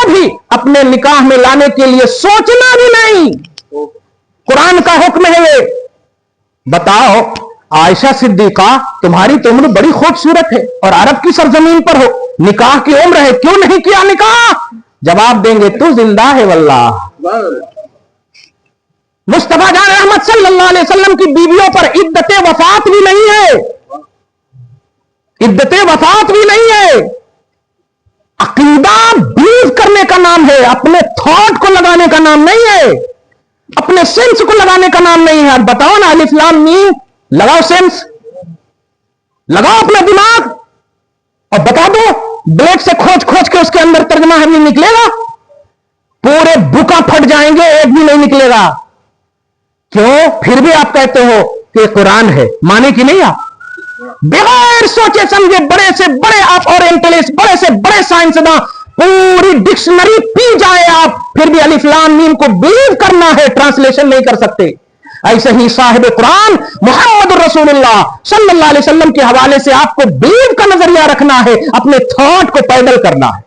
भी अपने निकाह में लाने के लिए सोचना भी नहीं। कुरान का हुक्म है ये। बताओ, आयशा सिद्दीका, तुम्हारी तो उम्र बड़ी खूबसूरत है और अरब की सरजमीन पर हो, निकाह की उम्र है, क्यों नहीं किया निकाह? जवाब देंगे, तू जिंदा है वल्लाह। मुस्तफा जान रहमत सल्लल्लाहु अलैहि वसल्लम की बीवियों पर इद्दत वफात भी नहीं है, इद्दत वफात भी नहीं है। अकीदा बिलीव करने का नाम है, अपने थॉट को लगाने का नाम नहीं है, अपने सेंस को लगाने का नाम नहीं है। बताओ ना, अलिफ लाम मीम, लगाओ सेंस, लगाओ अपना दिमाग और बता दो, ब्लेड से खोज खोज के उसके अंदर तर्जमा हमें निकलेगा? पूरे बुका फट जाएंगे, एक भी नहीं निकलेगा। क्यों? फिर भी आप कहते हो कि कुरान है, माने कि नहीं? आप बगैर सोचे समझे बड़े से बड़े आप ओरिएंटलिस्ट, बड़े से बड़े साइंसदान, पूरी डिक्शनरी पी जाए आप, फिर भी अलिफ लाम मीम को बिलीव करना है, ट्रांसलेशन नहीं कर सकते। ऐसे ही साहिब कुरान मोहम्मद रसूलुल्लाह सल्लल्लाहु अलैहि वसल्लम के हवाले से आपको बिलीव का नजरिया रखना है, अपने थॉट को पैदल करना है,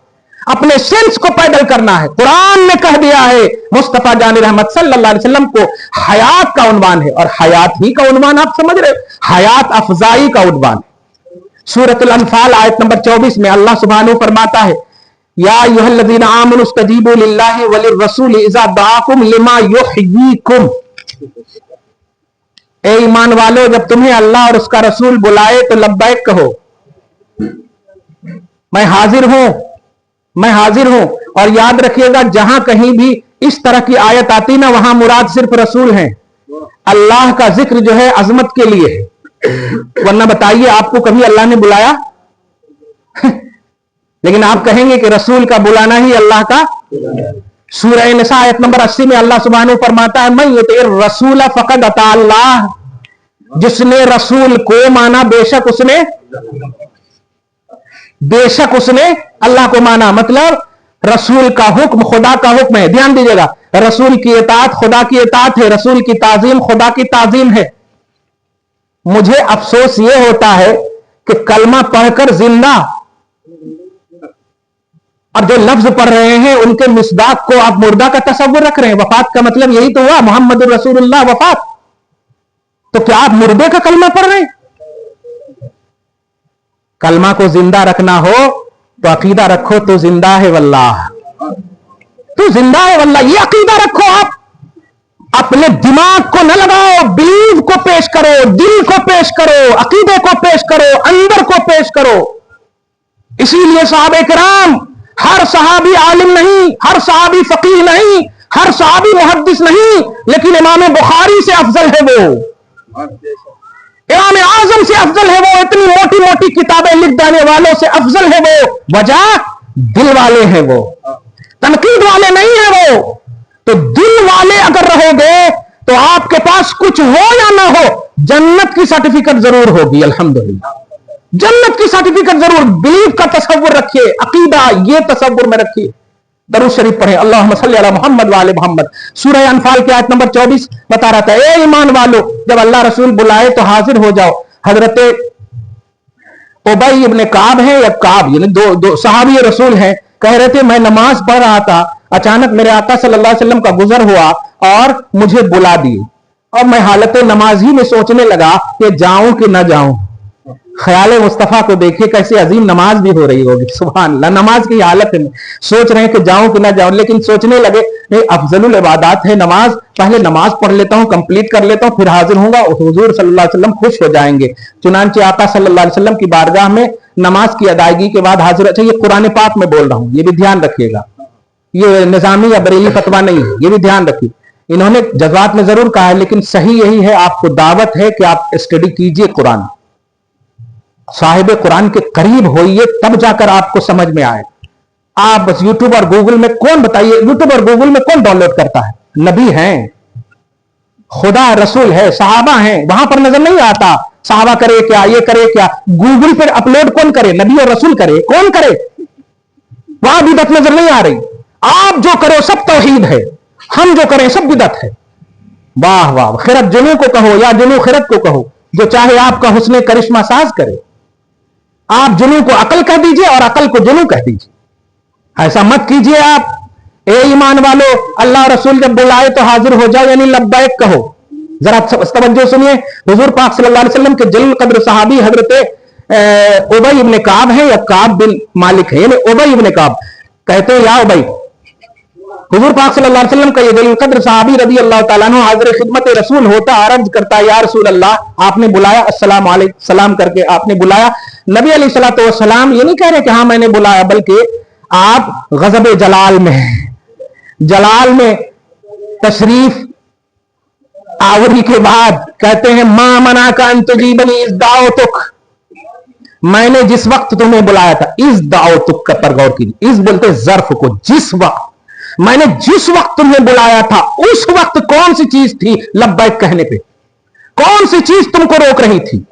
अपने सेंस को पैदल करना है। कुरान ने कह दिया है, मुस्तफा जान रहमत सल्लल्लाहु अलैहि वसल्लम को हयात का उन्वान है, और हयात ही का उन्वान आप समझ रहे, हयात अफजाई का उन्वान। सूरतुल अनफाल आयत नंबर 24 में अल्लाह सुब्हानहू फरमाता है, या अय्युहल्लज़ीना आमनू इस्तजीबू लिल्लाहि वलिर्रसूल इज़ा दआकुम लिमा युहयीकुम। ए ईमान वालो, जब तुम्हें अल्लाह और उसका रसूल बुलाए तो लब्बैक कहो, मैं हाजिर हूं, मैं हाजिर हूं। और याद रखिएगा, जहां कहीं भी इस तरह की आयत आती ना, वहां मुराद सिर्फ रसूल हैं। अल्लाह का जिक्र जो है अजमत के लिए है, वरना बताइए आपको कभी अल्लाह ने बुलाया? लेकिन आप कहेंगे कि रसूल का बुलाना ही अल्लाह का। सूरह निसा आयत नंबर 80 में अल्लाह सुब्हानहू फरमाता है, मैं युतीर रसूल फक़द अता अल्लाह। जिसने रसूल को माना, बेशक उसने अल्लाह को माना। मतलब रसूल का हुक्म खुदा का हुक्म है। ध्यान दीजिएगा, रसूल की इताअत खुदा की इताअत है, रसूल की ताजीम खुदा की ताजीम है। मुझे अफसोस यह होता है कि कलमा पढ़कर जिंदा और जो लफ्ज पढ़ रहे हैं उनके मिसदाक को आप मुर्दा का तसव्वुर रख रहे हैं। वफात का मतलब यही तो हुआ, मोहम्मद रसूलुल्लाह वफात। तो क्या आप मुर्दे का कलमा पढ़ रहे हैं? कलमा को जिंदा रखना हो तो अकीदा रखो, तो जिंदा है वल्लाह, तो जिंदा है वल्लाह, ये अकीदा रखो। आप अपने दिमाग को न लगाओ, बिलीव को पेश करो, दिल को पेश करो, अकीदे को पेश करो, अंदर को पेश करो। इसीलिए सहाबे किराम, हर सहाबी आलिम नहीं, हर सहाबी फकीह नहीं, हर सहाबी मुहद्दिस नहीं, लेकिन इमाम बुखारी से अफजल है वो, इमाम आजम से अफजल है वो, इतनी मोटी मोटी किताबें लिख देने वालों से अफजल है वो। वजह दिल वाले हैं वो, तनकीद वाले नहीं है वो। तो दिल वाले अगर रहोगे तो आपके पास कुछ हो या ना हो, जन्नत की सर्टिफिकेट जरूर होगी। अल्हम्दुलिल्लाह, जन्नत की सर्टिफिकेट जरूर। बिलीव का तसव्वुर रखिए, अकीदा ये तसव्वुर में रखिए। दरूद शरीफ पढ़े, अल्लाहुम्मा सल्ली अला मुहम्मद व आले मुहम्मद। सूरह अनफाल की आयत नंबर 24 बता रहा था, ए ईमान वालो, जब अल्लाह रसूल बुलाए तो हाजिर हो जाओ। हजरत उबई इब्न काब है, या काब, यानी दो सहाबी रसूल हैं, कह रहे थे मैं नमाज पढ़ रहा था, अचानक मेरे आका सल्लल्लाहु अलैहि वसल्लम का गुजर हुआ और मुझे बुला दिए, और मैं हालत नमाज ही में सोचने लगा कि जाऊं कि न जाऊं। ख्याल मुस्तफा को देखिए, कैसे अजीम नमाज भी हो रही होगी, सुभान अल्लाह। नमाज की हालत में सोच रहे हैं कि जाऊं कि ना जाऊं, लेकिन सोचने लगे नहीं, अफजलुल इबादत है नमाज, पहले नमाज पढ़ लेता हूं, कंप्लीट कर लेता हूं, फिर हाजिर होऊंगा, हुजूर सल्लल्लाहु अलैहि वसल्लम खुश हो जाएंगे। चुनांचे आका सल्लल्लाहु अलैहि वसल्लम की बारगाह में नमाज की अदायगी के बाद हाजिर। अच्छा, ये कुरान पाक में बोल रहा हूं, ये भी ध्यान रखिएगा, ये निजामी या बरेली फतवा नहीं है, ये भी ध्यान रखिए। इन्होंने जज्बात में जरूर कहा है, लेकिन सही यही है, आपको दावत है कि आप स्टडी कीजिए कुरान, साहिब कुरान के करीब होइए, तब जाकर आपको समझ में आए। आप बस यूट्यूब और गूगल में, कौन बताइए, यूट्यूब और गूगल में कौन डाउनलोड करता है? नबी हैं, खुदा रसूल है, सहाबा हैं, वहां पर नजर नहीं आता सहाबा करे क्या, ये करे क्या। गूगल पर अपलोड कौन करे? नबी और रसूल करे, कौन करे? वहां बिदअत नजर नहीं आ रही। आप जो करो सब तौहीद है, हम जो करें सब बिदअत है। वाह वाह, खिरत जुनू को कहो या जुनू खिरत को कहो, जो चाहे आपका हुस्ने करिश्मा साज करे। आप जुनू को अकल कह दीजिए और अकल को जुनू कह दीजिए, ऐसा मत कीजिए आप। ए ईमान वालो, अल्लाह रसूल जब बुलाए तो हाजिर हो जाओ, यानी लब्बैक कहो। जरा तवज्जो सुनिए, हुजूर पाक सल्लल्लाहु अलैहि वसल्लम के जलील कद्र सहाबी हजरत उबई इब्ने काब है या काब बिन मालिक है, यानी उबई इब्ने काब कहते हैं, या उबई, हुजूर पाक सल्लल्लाहु अलैहि वसल्लम का ये जलील कद्र सहाबी रज़ी अल्लाह ताला अन्हु हाजिर खिदमत रसूल होता, अर्ज करता है, या रसूल अल्लाह, आपने बुलाया, अस्सलाम वालेकुम सलाम करके आपने बुलाया। नबी अलैहिस्सलातु वस्सलाम ये नहीं कह रहे कि हाँ मैंने बुलाया, बल्कि आप गज़ब जलाल में हैं, जलाल में तशरीफ आवरी के बाद कहते हैं, मा मना का अंतुजीबनी इस दाओ तुक, मैंने जिस वक्त तुम्हें बुलाया था, इस दाओ तुक का पर गौर कीजिए, इस बोलते ज़र्फ को, जिस वक्त, मैंने जिस वक्त तुम्हें बुलाया था उस वक्त कौन सी चीज थी लब्बैक कहने पे, कौन सी चीज तुमको रोक रही थी?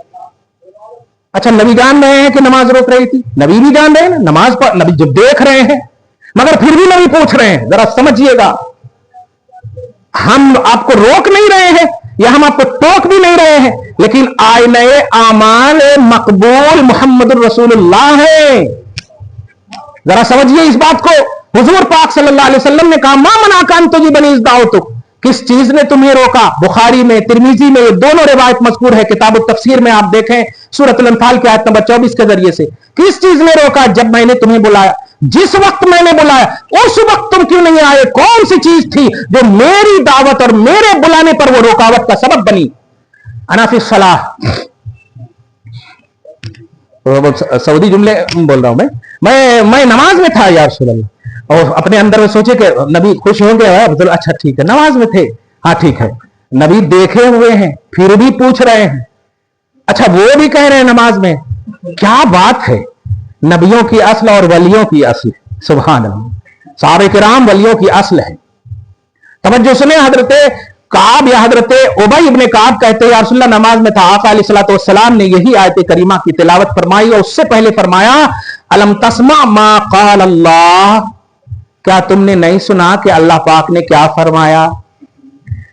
अच्छा, नबी जान रहे हैं कि नमाज रोक रही थी? नबी भी जान रहे हैं ना, नमाज पर नबी जो देख रहे हैं, मगर फिर भी नबी पूछ रहे हैं। जरा समझिएगा, हम आपको रोक नहीं रहे हैं या हम आपको टोक भी नहीं रहे हैं, लेकिन आईने आमाल मकबूल मोहम्मद रसूलुल्लाह है। जरा समझिए इस बात को। हुजूर पाक सल्लल्लाहु अलैहि वसल्लम ने कहा, मा मना कान तुझी बनी इस दाओ तो, किस चीज ने तुम्हें रोका? बुखारी में, तिरमिजी में ये दोनों रिवायत मज़कूर है, किताब तफसीर में आप देखें सूरत अल-अनफाल की आयत नंबर 24 के जरिए से, किस चीज ने रोका? जब मैंने तुम्हें बुलाया, जिस वक्त मैंने बुलाया उस वक्त तुम क्यों नहीं आए? कौन सी चीज थी जो मेरी दावत और मेरे बुलाने पर वो रुकावट का सबब बनी? अनाफी सलाह, सऊदी जुमले बोल रहा हूं मैं नमाज में था या रसूल अल्लाह, और अपने अंदर में सोचे कि नबी खुश होंगे, अच्छा ठीक है नमाज में थे, हाँ ठीक है, नबी देखे हुए हैं फिर भी पूछ रहे हैं, अच्छा वो भी कह रहे हैं नमाज में, क्या बात है। नबियों की असल और वलियों की असल, सुभान अल्लाह, साहबे किराम वलियों की असल है। तवज्जो सुने, हजरत काब या हजरत उबई इब्ने काब कहते हैं, या रसूलल्लाह नमाज में था, आका अलैहिस्सलातु वस्सलाम ने यही आयत करीमा की तिलावत फरमाई और उससे पहले फरमाया, अलम तस्मा मा क़ाल अल्लाह, क्या तुमने नहीं सुना कि अल्लाह पाक ने क्या फरमाया?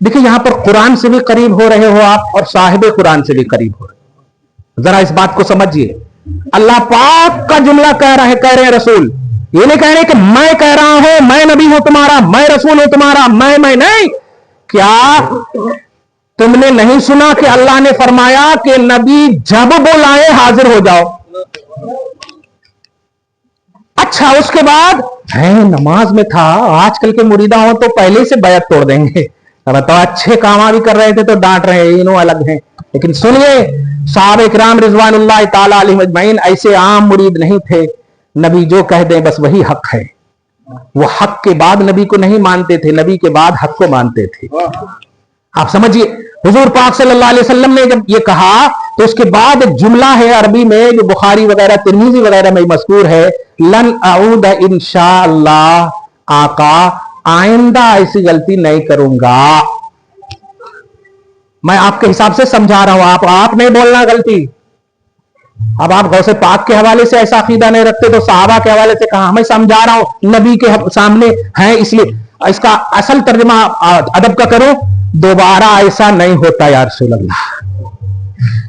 देखिए यहां पर कुरान से भी करीब हो रहे हो आप और साहिब कुरान से भी करीब हो रहे हो, जरा इस बात को समझिए। अल्लाह पाक का जुमला कह रहे हैं रसूल, ये नहीं कह रहे कि मैं कह रहा हूं, मैं नबी हूं तुम्हारा, मैं रसूल हूं तुम्हारा, मैं नहीं। क्या तुमने नहीं सुना कि अल्लाह ने फरमाया कि नबी जब बुलाए हाजिर हो जाओ? अच्छा, उसके बाद है नमाज में था, आजकल के मुरीदा हो तो पहले से बैत तोड़ देंगे, तो अच्छे काम भी कर रहे थे तो डांट रहे हैं, इन्हों अलग हैं। लेकिन सुनिए, साहब इकराम रिजवानुल्लाह ताला अलैहिम अजमईन ऐसे आम मुरीद नहीं थे, नबी जो कह दें बस वही हक है। वो हक के बाद नबी को नहीं मानते थे, नबी के बाद हक को मानते थे। आप समझिए, हुजूर पाक सल्लल्लाहु अलैहि वसल्लम ने जब ये कहा तो उसके बाद एक जुमला है अरबी में जो बुखारी वगैरह तिरमिजी वगैरह में मज़कूर है, लन अऊद इंशाअल्लाह, आका आइंदा ऐसी गलती नहीं करूंगा। मैं आपके हिसाब से समझा रहा हूं, आप नहीं बोलना गलती। अब आप गौसे पाक के हवाले से ऐसा अकीदा नहीं रखते तो साहबा के हवाले से कहा, मैं समझा रहा हूं, नबी के सामने है इसलिए। इसका असल तर्जुमा अदब का करो, दोबारा ऐसा नहीं होता या रसूल अल्लाह,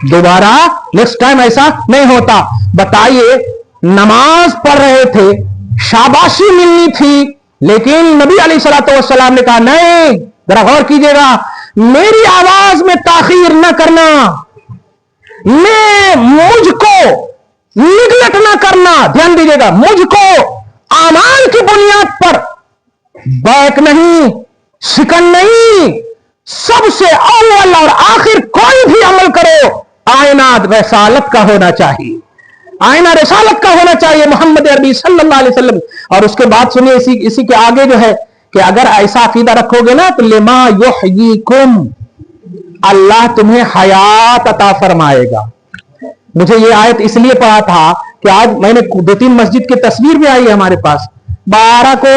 दोबारा नेक्स्ट टाइम ऐसा नहीं होता। बताइए, नमाज पढ़ रहे थे, शाबाशी मिलनी थी, लेकिन नबी अलैहिस्सलातु वस्सलाम ने कहा नहीं, जरा गौर कीजिएगा, मेरी आवाज में ताखीर न करना, मैं मुझको निगलेक्ट न करना, ध्यान दीजिएगा, मुझको आमाल की बुनियाद पर बैक नहीं, शिकन नहीं, सबसे अव्वल और आखिर कोई भी अमल करो आईना रसालत का होना चाहिए, आईना रसालत का होना चाहिए मोहम्मद अरबी सल्लल्लाहु अलैहि वसल्लम। और उसके बाद सुनिए, इसी के आगे जो है कि अगर ऐसा अकीदा रखोगे ना तो लिमा युहयीकुम, अल्लाह तुम्हें हयात अता फरमाएगा। मुझे ये आयत इसलिए पढ़ा था कि आज मैंने 2-3 मस्जिद की तस्वीर भी आई है हमारे पास, 12 को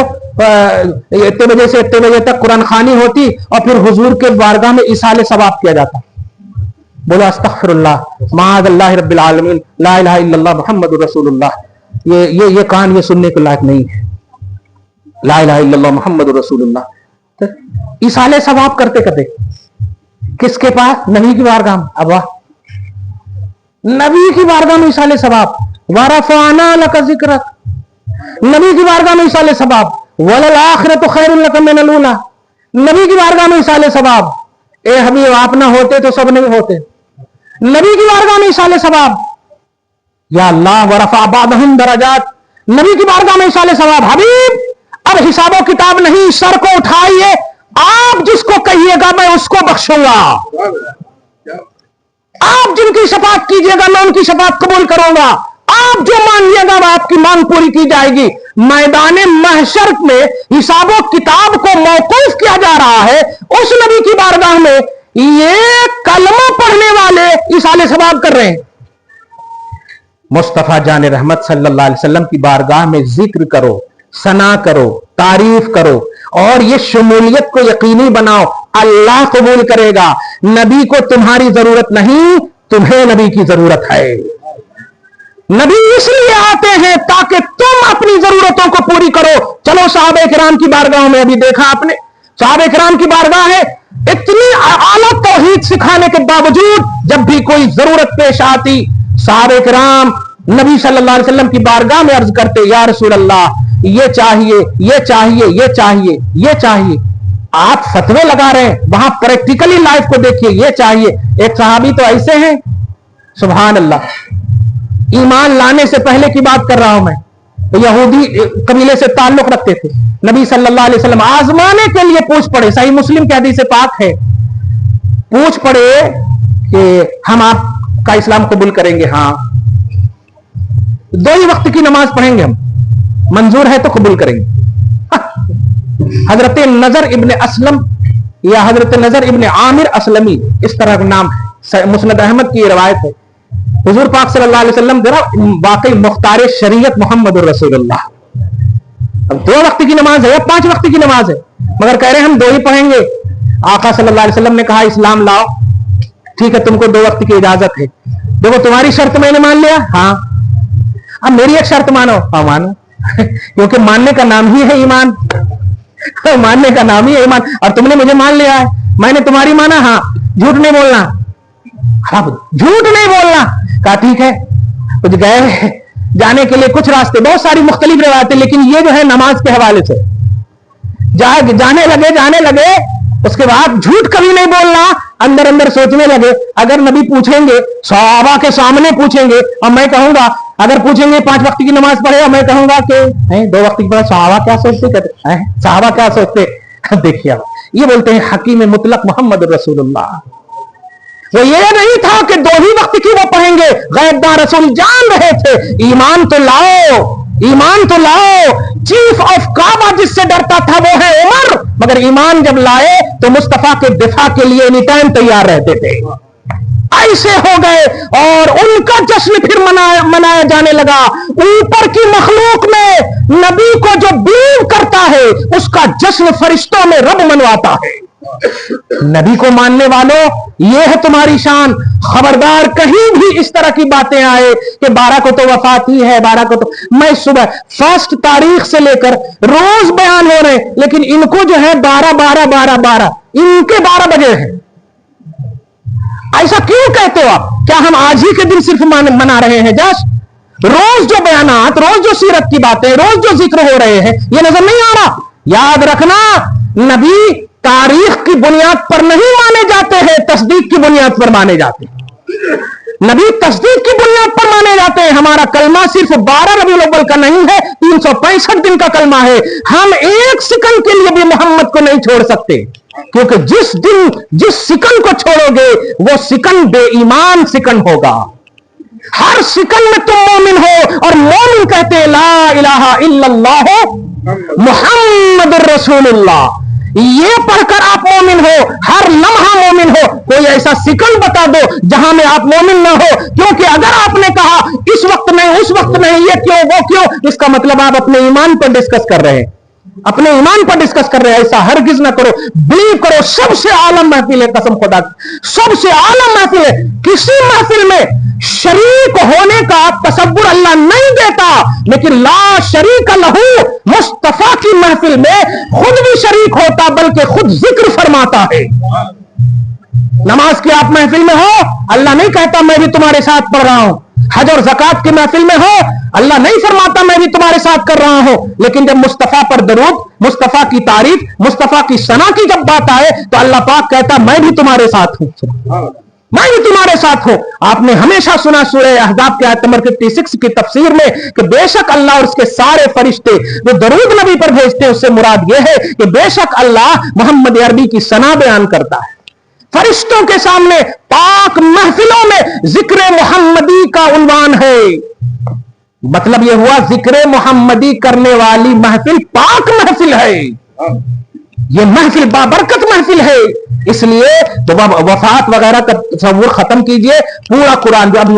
इतने बजे से इतने बजे तक कुरान खानी होती और फिर हुजूर के बारगाह में इसाले सवाब किया जाता। बोलो अस्तगफिरुल्लाह माअज़ल्लाहि रब्बिल आलमीन ला इलाहा इल्लल्लाह मुहम्मदुर रसूलुल्लाह। ये कान ये सुनने के लायक नहीं है, ला इलाहा इल्लल्लाह मुहम्मदुर रसूलुल्लाह। तो इसाले सवाब करते करते किसके पास? नबी की बारगाह में। अब वाह, नबी की बारगाह में इसाले सवाब। वरफ़अना लक ज़िक्रक, नबी की बारगाह में इसाले सवाब, वलल आखिरतु खैरुल लक मिनल ऊला, नबी की बारगाह में इसाले सवाब। ए हबीब आप ना होते तो सब नहीं होते, नबी की बारगाह में इसाले सवाब। या अल्लाह वरफ़अ बअदहुम दरजात, नबी की बारगाह में इसाले सवाब। हबीब अब हिसाबो किताब नहीं, सर को उठाइए, आप जिसको कहिएगा मैं उसको बख्शूंगा, आप जिनकी शफाअत कीजिएगा मैं उनकी शफाअत कबूल करूंगा, आप जो मांगिएगा वो आपकी मांग पूरी की जाएगी। मैदान महशर में हिसाबो किताब को मौकूफ किया जा रहा है, उस नबी की बारगाह में ये कलमा पढ़ने वाले इसाले सवाब कर रहे हैं। मुस्तफा जान रहमत सल्लल्लाहु अलैहि वसल्लम की बारगाह में जिक्र करो, सना करो, तारीफ करो और ये शमूलियत को यकीनी बनाओ, अल्लाह कबूल करेगा। नबी को तुम्हारी जरूरत नहीं, तुम्हें नबी की जरूरत है। नबी इसलिए आते हैं ताकि तुम अपनी जरूरतों को पूरी करो। चलो साहबे किराम की बारगाह में, अभी देखा आपने साहबे किराम की बारगाह है, इतनी आला तौहीद सिखाने के बावजूद जब भी कोई जरूरत पेश आती, साहबे किराम नबी सल्लल्लाहु अलैहि वसल्लम की बारगाह में अर्ज करते, या रसूल अल्लाह ये चाहिए, ये चाहिए, ये चाहिए, ये चाहिए। आप फतवे लगा रहे हैं, वहां प्रैक्टिकली लाइफ को देखिए, ये चाहिए। एक सहाबी तो ऐसे हैं, सुभान अल्लाह, ईमान लाने से पहले की बात कर रहा हूं मैं, तो यहूदी कबीले से ताल्लुक रखते थे। नबी सल्लल्लाहु अलैहि वसल्लम आजमाने के लिए पूछ पड़े, सही मुस्लिम के हदीस पाक है, पूछ पड़े कि हम आपका इस्लाम कबूल करेंगे, हाँ, 2 ही वक्त की नमाज पढ़ेंगे हम, मंजूर है तो कबूल करेंगे। हजरत नजर इब्ने असलम या हजरत नजर इब्ने आमिर असलमी, इस तरह का नाम है, मुस्नद अहमद की रवायत है। हुजूर पाक सल्लल्लाहु अलैहि वसल्लम जरा वाकई मुख्तार शरीयत मोहम्मद रसूलुल्लाह। अब 2 वक्त की नमाज है या 5 वक्त की नमाज है, मगर कह रहे हैं हम 2 ही पढ़ेंगे। आका सल्लल्लाहु अलैहि वसल्लम ने कहा इस्लाम लाओ, ठीक है तुमको 2 वक्त की इजाजत है। देखो तुम्हारी शर्त मैंने मान लिया, हाँ, अब मेरी एक शर्त मानो, हाँ मानो, क्योंकि मानने का नाम ही है ईमान, मानने का नाम ही है ईमान। और तुमने मुझे मान लिया है, मैंने तुम्हारी माना, हाँ, झूठ नहीं बोलना, अब झूठ नहीं बोलना। कहा ठीक है, कुछ गए जाने के लिए कुछ रास्ते, बहुत सारी मुख्तलिफ रिवायतें, लेकिन ये जो है नमाज के हवाले से जाने लगे, उसके बाद झूठ कभी नहीं बोलना। अंदर अंदर सोचने लगे, अगर नबी पूछेंगे, सहाबा के सामने पूछेंगे, और मैं कहूंगा, अगर पूछेंगे 5 वक्त की नमाज पढ़े, और मैं कहूंगा कि 2 वक्त की पढ़े, सहाबा क्या सोचते, कहते हैं सहाबा क्या सोचते। देखिए ये बोलते हैं हकीम मुतलक मोहम्मद रसूलुल्लाह। वो ये नहीं था कि 2 ही वक्त की वो पढ़ेंगे, गैबदार रसूल जान रहे थे, ईमान तो लाओ, ईमान तो लाओ। चीफ ऑफ काबा जिससे डरता था वो है उमर, मगर ईमान जब लाए तो मुस्तफा के दिफा के लिए एनी टाइम तैयार रहते थे। ऐसे हो गए और उनका जश्न फिर मनाया जाने लगा। ऊपर की मखलूक में नबी को जो बिलीव करता है उसका जश्न फरिश्तों में रब मनवाता है। नबी को मानने वालों, ये है तुम्हारी शान। खबरदार कहीं भी इस तरह की बातें आए कि 12 को तो वफात ही है, 12 को तो, मैं सुबह 1 तारीख से लेकर रोज बयान हो रहे हैं, लेकिन इनको जो है 12 इनके 12 बजे हैं। ऐसा क्यों कहते हो आप? क्या हम आज ही के दिन सिर्फ मना रहे हैं जश? रोज जो बयानात, रोज जो सीरत की बातें, रोज जो जिक्र हो रहे हैं, ये नजर नहीं आ रहा? याद रखना, नबी तारीख की बुनियाद पर नहीं माने जाते हैं, तस्दीक की बुनियाद पर माने जाते हैं। नबी तस्दीक की बुनियाद पर माने जाते हैं। हमारा कलमा सिर्फ 12 रबीउल अव्वल का नहीं है, 365 दिन का कलमा है। हम 1 सेकंड के लिए भी मोहम्मद को नहीं छोड़ सकते, क्योंकि जिस दिन जिस सिकंड को छोड़ोगे वो सिकंड बेईमान सिकंड होगा। हर सिकंड में तुम मोमिन हो, और मोमिन कहते हैं ला इलाहा इल्लल्लाह मुहम्मदुर रसूलुल्लाह। ये पढ़कर आप मोमिन हो, हर लम्हा मोमिन हो। कोई ऐसा सिकंड बता दो जहां में आप मोमिन ना हो, क्योंकि अगर आपने कहा इस वक्त नहीं, उस वक्त नहीं, ये क्यों, वो क्यों, इसका मतलब आप अपने ईमान पर डिस्कस कर रहे हैं, अपने ईमान पर डिस्कस कर रहे हैं। ऐसा हरगिज ना करो, बिलीव करो। सबसे आलम महफिल है, कसम खुदा की, सबसे आलम महफिल है। किसी महफिल में शरीक होने का तसव्वुर अल्लाह नहीं देता, लेकिन ला शरीक लहू मुस्तफा की महफिल में खुद भी शरीक होता, बल्कि खुद जिक्र फरमाता है। नमाज की आप महफिल में हो, अल्लाह नहीं कहता मैं भी तुम्हारे साथ पढ़ रहा हूं। हज और ज़कात की महफिल में हो, अल्लाह नहीं फरमाता मैं भी तुम्हारे साथ कर रहा हूं, लेकिन जब मुस्तफा पर दरूद, मुस्तफा की तारीफ, मुस्तफा की सना की जब बात आए तो अल्लाह पाक कहता मैं भी तुम्हारे साथ हूं, मैं भी तुम्हारे साथ हूं। आपने हमेशा सुना सूरह अहज़ाब के आयत नंबर 56 की तफसीर में कि बेशक अल्लाह और उसके सारे फरिश्ते जो दरूद नबी पर भेजते हैं, उससे मुराद यह है कि बेशक अल्लाह मोहम्मद अरबी की सना बयान करता है। फरिश्तों के सामने पाक महफिलों में जिक्र मोहम्मदी का उन्वान है। मतलब यह हुआ जिक्र मोहम्मदी करने वाली महफिल पाक महफिल है, यह महफिल बाबरकत महफिल है। इसलिए तो वफात वगैरह का तस्वुर खत्म कीजिए, पूरा कुरान जो अभी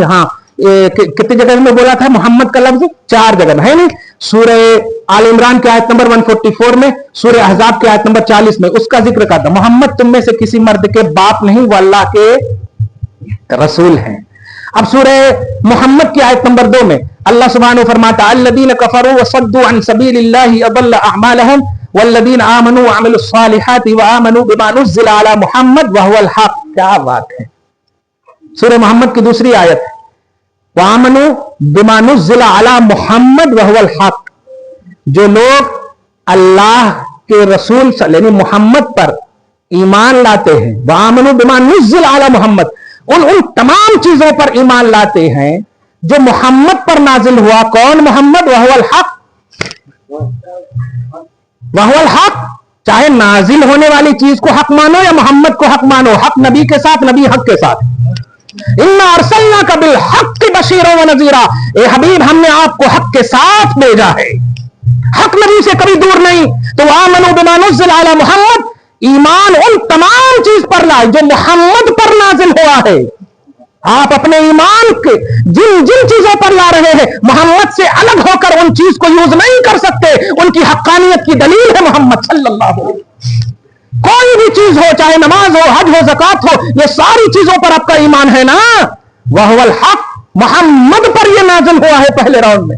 कितनी जगह में बोला था मोहम्मद का लफ्ज, 4 जगह है नहीं, सूरह आल इमरान के आयत नंबर 144 में, सूरह अहज़ाब के आयत नंबर 40 में उसका जिक्र करता मोहम्मद तुम में से किसी मर्द के बाप नहीं, वो अल्लाह के रसूल हैं। अब सूरह मोहम्मद की आयत नंबर 2 में अल्लाह सुब्हानहू फरमाता अल्लज़ीन कफ़रू वसद्दू अन सबीलिल्लाहि अदल्ल अअमालहुम वल्लज़ीन आमनू व अमिलुस सालिहाति व आमनू बिमा नुज़्ज़िला अला मुहम्मद व हुवल हक़। क्या बात है। सूरह मोहम्मद की दूसरी आयत व आमनू बिमा नुज़्ज़िला अला मुहम्मद व हुवल हक़। जो लोग अल्लाह के रसूल यानी मोहम्मद पर ईमान लाते हैं, व आमनू बिमा नुज़्ज़िला अला मुहम्मद, उन तमाम चीजों पर ईमान लाते हैं जो मोहम्मद पर नाजिल हुआ। कौन मोहम्मद? वहुवल हक, वहुवल हक। चाहे नाजिल होने वाली चीज को हक मानो या मोहम्मद को हक मानो, हक नबी के साथ, नबी हक के साथ। इन्ना अरसलनाका बिल हक बशीरन व नज़ीरा, ए हबीब हमने आपको हक के साथ भेजा है, हक नबी से कभी दूर नहीं। तो आमनू बिमा नुज़्ज़िला अला मुहम्मद, ईमान उन तमाम चीज पर लाए जो मोहम्मद पर नाजिल हुआ है। आप अपने ईमान के जिन जिन चीजों पर ला रहे हैं, मोहम्मद से अलग होकर उन चीज को यूज नहीं कर सकते। उनकी हक्कानियत की दलील है मोहम्मद सल्लल्लाहु अलैहि वसल्लम। कोई भी चीज हो, चाहे नमाज हो, हज हो, ज़कात हो, ये सारी चीजों पर आपका ईमान है ना। वहुवल हक, मोहम्मद पर यह नाजिल हुआ है पहले राउंड में।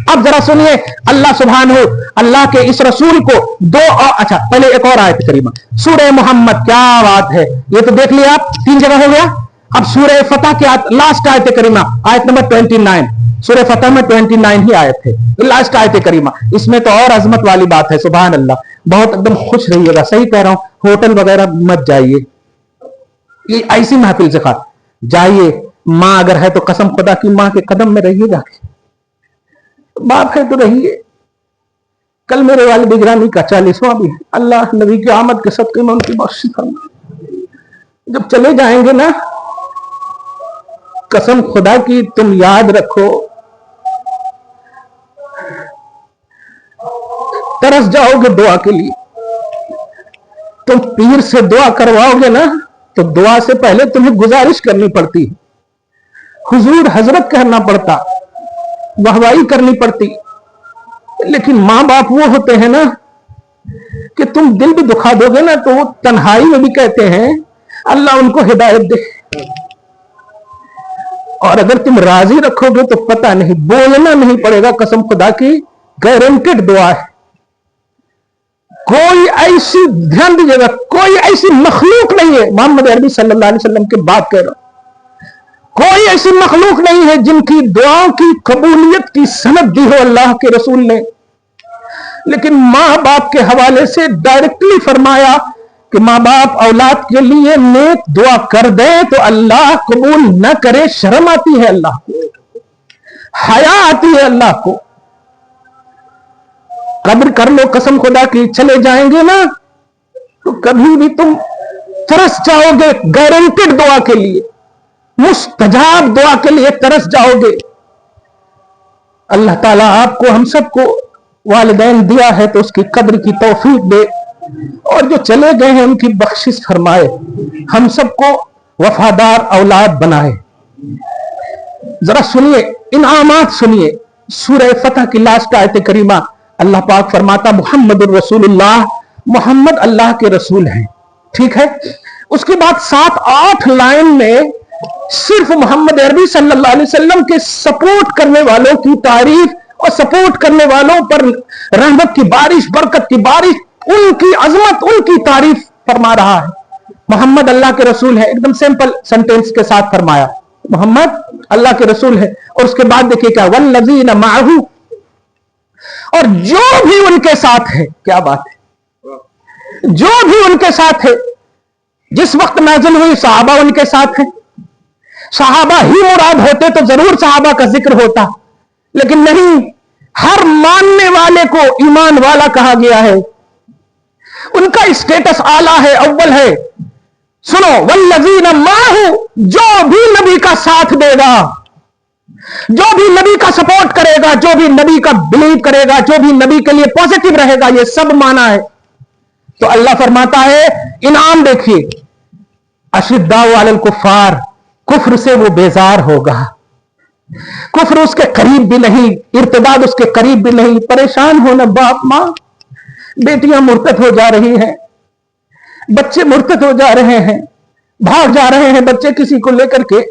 अब जरा सुनिए, अल्लाह सुब्हानहू अल्लाह के इस रसूल को अच्छा पहले एक और आयत करीमा, सूरह मोहम्मद। क्या बात है, ये तो देख लिया आप, 3 जगह हो गया। अब सूरह फतह की लास्ट आयत करीमा, आयत नंबर 29, सूरह फतह में 29 ही आयत है, लास्ट आयत करीमा। इसमें तो और अजमत वाली बात है, सुभान अल्लाह। बहुत एकदम खुश रहिएगा, सही कह रहा हूं, होटल वगैरह मत जाइए, ये ऐसी महफिल से खा जाइए। मां अगर है तो कसम खुदा की मां के कदम में रहिए जाके, बाप है तो रहिए। कल मेरे वालिद गिरामी का 40वां भी है, अल्लाह नबी की आमद के सदके में उनकी बख्शिश फरमाए। जब चले जाएंगे ना, कसम खुदा की तुम याद रखो, तरस जाओगे दुआ के लिए। तुम पीर से दुआ करवाओगे ना, तो दुआ से पहले तुम्हें गुजारिश करनी पड़ती, हुजूर हजरत कहना पड़ता, वाहवाही करनी पड़ती। लेकिन मां बाप वो होते हैं ना कि तुम दिल भी दुखा दोगे ना, तो वो तन्हाई में भी कहते हैं अल्लाह उनको हिदायत दे। और अगर तुम राजी रखोगे तो पता नहीं, बोलना नहीं पड़ेगा, कसम खुदा की गारंटेड दुआ है। कोई ऐसी, ध्यान दीजिएगा, कोई ऐसी मखलूक नहीं है, मोहम्मद अरबी सल्लल्लाहु अलैहि वसल्लम की बात कह रहा हूं, कोई ऐसी मखलूक नहीं है जिनकी दुआओं की कबूलियत की सनद दी हो अल्लाह के रसूल ने। लेकिन मां बाप के हवाले से डायरेक्टली फरमाया कि मां बाप औलाद के लिए नेक दुआ कर दे तो अल्लाह कबूल न करे, शर्म आती है अल्लाह को, हया आती है अल्लाह को। कब्र कर लो, कसम खुदा की चले जाएंगे ना तो कभी भी तुम तरस जाओगे गारंटेड दुआ के लिए, मुस्तजाब दुआ के लिए तरस जाओगे। अल्लाह ताला आपको हम सबको वालिदैन दिया है तो उसकी कद्र की तौफीक दे, और जो चले गए हैं उनकी बख्शिश फरमाए, हम सबको वफादार औलाद बनाए। जरा सुनिए, इनामात सुनिए। सूरह फतह की लास्ट आयत करीमा, अल्लाह पाक फरमाता मुहम्मदुर रसूलुल्लाह, मोहम्मद अल्लाह के रसूल हैं, ठीक है। उसके बाद 7-8 लाइन में सिर्फ मोहम्मद अरबी सल्लल्लाहु अलैहि वसल्लम के सपोर्ट करने वालों की तारीफ और सपोर्ट करने वालों पर रहमत की बारिश, बरकत की बारिश, उनकी अजमत, उनकी तारीफ फरमा रहा है। मोहम्मद अल्लाह के रसूल है, एकदम सिंपल सेंटेंस के साथ फरमाया, मोहम्मद अल्लाह के रसूल है। और उसके बाद देखिए क्या, वल्लज़ीना माअहू, और जो भी उनके साथ है, क्या बात है, जो भी उनके साथ है। जिस वक्त नाज़िल हुई सहाबा उनके साथ है, सहाबा ही मुराद होते तो जरूर सहाबा का जिक्र होता, लेकिन नहीं, हर मानने वाले को ईमान वाला कहा गया है, उनका स्टेटस आला है, अव्वल है। सुनो, वल्लज़ीना माअहू, जो भी नबी का साथ देगा, जो भी नबी का सपोर्ट करेगा, जो भी नबी का बिलीव करेगा, जो भी नबी के लिए पॉजिटिव रहेगा, ये सब माना है। तो अल्लाह फरमाता है, इनाम देखिए, अशिद्दाउ अलल कुफ्फार, कुफ्र से वो बेजार होगा, कुफ्र उसके करीब भी नहीं, इर्तिदाद उसके करीब भी नहीं। परेशान होना, बाप मां, बेटियां मुर्तद हो जा रही हैं, बच्चे मुर्तद हो जा रहे हैं, भाग जा रहे हैं बच्चे किसी को लेकर के,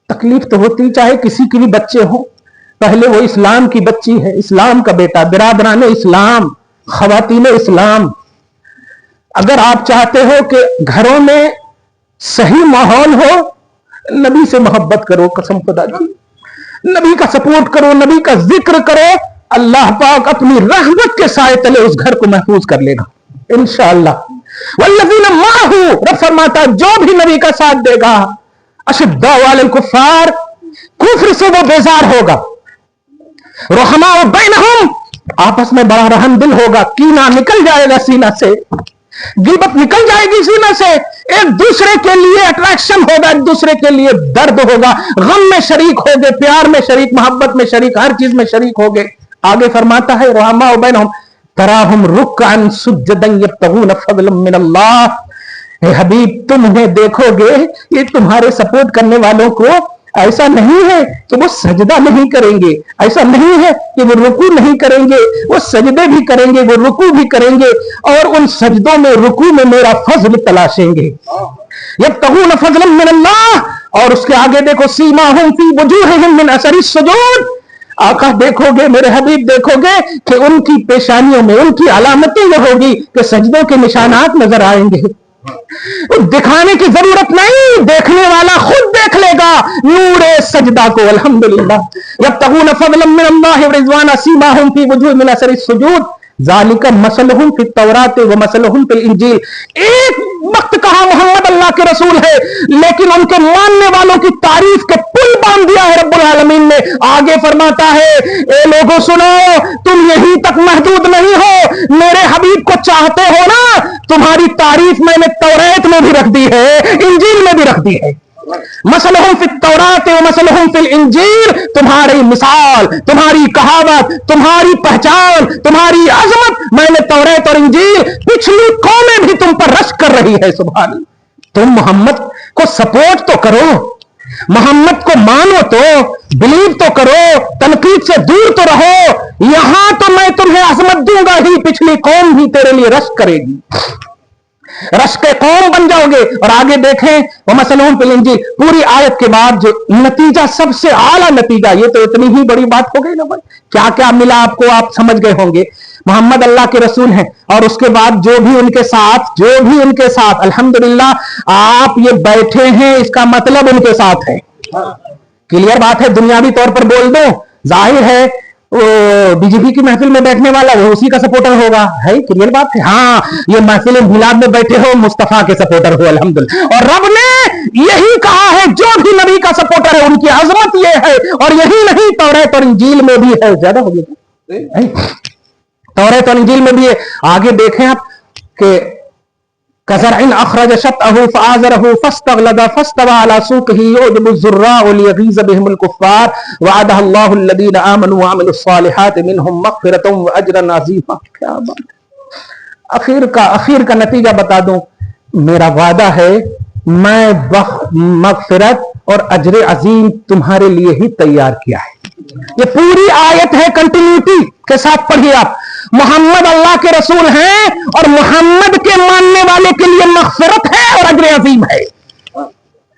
तकलीफ तो होती, चाहे किसी की भी बच्चे हो, पहले वो इस्लाम की बच्ची है, इस्लाम का बेटा, बिरादरान इस्लाम, खवातीन इस्लाम। अगर आप चाहते हो कि घरों में सही माहौल हो, नबी से मोहब्बत करो, कसम खुदा की, नबी का सपोर्ट करो, नबी का जिक्र करो, अल्लाह पाक अपनी रहमत के साए तले उस घर को महफूज कर लेगा इंशाअल्लाह। वल्लज़ीना माअहू, रब फरमाता जो भी नबी का साथ देगा, अशिद्दाउ अलल कुफ्फार, कुफ्र से वो बेजार होगा, रहमाउ बैनहुम, आपस में बड़ा रहम दिल होगा, कीना निकल जाएगा सीना से, गिबत निकल जाएगी सीना से, एक दूसरे के लिए अट्रैक्शन होगा, एक दूसरे के लिए दर्द होगा, गम में शरीक होगे, प्यार में शरीक, मोहब्बत में शरीक, हर चीज में शरीक होगे। आगे फरमाता है, रहमाउ बैनहुम तराहुम रुक्अन सुज्जदन यब्तगून फज़लन मिनल्लाह, हे हबीब तुम उन्हें देखोगे, ये तुम्हारे सपोर्ट करने वालों को ऐसा नहीं है कि वो सजदा नहीं करेंगे, ऐसा नहीं है कि वो रुकू नहीं करेंगे, वो सजदे भी करेंगे, वो रुकू भी करेंगे, और उन सजदों में रुकू में मेरा फजल तलाशेंगे। यब्तगून फज़लन मिनल्लाह, और उसके आगे देखो, सीमाहुम फी वजूहिहिम मिन असरि सुजूद, आका देखोगे, मेरे हबीब देखोगे कि उनकी पेशानियों में उनकी अलामतें ये होगी कि सजदों के निशानात नजर आएंगे। दिखाने की जरूरत नहीं, देखने वाला खुद देख लेगा नूरे सजदा को। अल्हम्दुलिल्लाह। यब्तगून फज़लन मिनल्लाहि व रिज़वाना सीमाहुम फी वजूहिहिम मिन असरि सुजूद ज़ालिका मसलहुम फित तौरात व मसलहुम फिल इंजील। एक वक्त कहा मोहम्मद अल्लाह के रसूल है, लेकिन उनके मानने वालों की तारीफ के पुल बांध दिया है रब्बुल आलमीन ने। आगे फरमाता है, ए लोगों सुनो, तुम यहीं तक महदूद नहीं हो, मेरे हबीब को चाहते हो ना, तुम्हारी तारीफ मैंने तौरात में भी रख दी है, इंजील में भी रख दी है। मसलहुम फित तौरात व मसलहुम फिल इंजील, तुम्हारी मिसाल, तुम्हारी कहावत, तुम्हारी पहचान, तुम्हारी अजमत मैंने तौरात और इंजील, पिछली कौमें भी तुम पर रश्क कर रही है। सुभान अल्लाह। तुम मोहम्मद को सपोर्ट तो करो, मोहम्मद को मानो तो, बिलीव तो करो, तनकीद से दूर तो रहो, यहां तो मैं तुम्हें अजमत दूंगा ही, पिछली कौम भी तेरे लिए रश्क करेगी, रश्क कौम बन जाओगे। और आगे देखें, वो मसलहुम फिल इंजील, पूरी आयत के बाद जो नतीजा, सबसे आला नतीजा, ये तो इतनी ही बड़ी बात हो गई ना भाई, क्या क्या मिला आपको, आप समझ गए होंगे। मोहम्मद अल्लाह के रसूल हैं, और उसके बाद जो भी उनके साथ, अल्हम्दुलिल्लाह आप ये बैठे हैं, इसका मतलब उनके साथ है। क्लियर बात है, दुनियावी तौर पर बोल दो, जाहिर है वो बीजेपी की महफिल में बैठने वाला वो उसी का सपोर्टर होगा, है क्लियर बात है। हाँ, ये महफिल मिलाद में बैठे हो, मुस्तफा के सपोर्टर हो, अल्हम्दुलिल्लाह। और रब ने यही कहा है, जो भी नबी का सपोर्टर है उनकी अजमत ये है, और यही नहीं, तौरात और इंजील में भी है। ज्यादा हो गया, तौरात और इंजील में भी है। आगे देखें आप कि कज़रइन अखरज शतअहु फआज़रहु फस्तग़लज़ फस्तवा अला सूक़िही युजिबु ज़ुर्राअ लियग़ीज़ बिहिमुल कुफ़्फ़ार वअदहल्लाहु अल्लज़ीना आमनू व अमिलुस सालिहाति मिनहुम मग़फ़िरतन व अजरन अज़ीमा। क्या बात। आखिर का नतीजा बता दूं, मेरा वादा है, मैं मग़फ़िरत और अजर अजीम तुम्हारे लिए ही तैयार किया है। ये पूरी आयत है, कंटिन्यूटी के साथ पढ़िए आप। मोहम्मद अल्लाह के रसूल हैं, और मोहम्मद के मानने वाले के लिए मग़फ़िरत है और अजर अजीम है।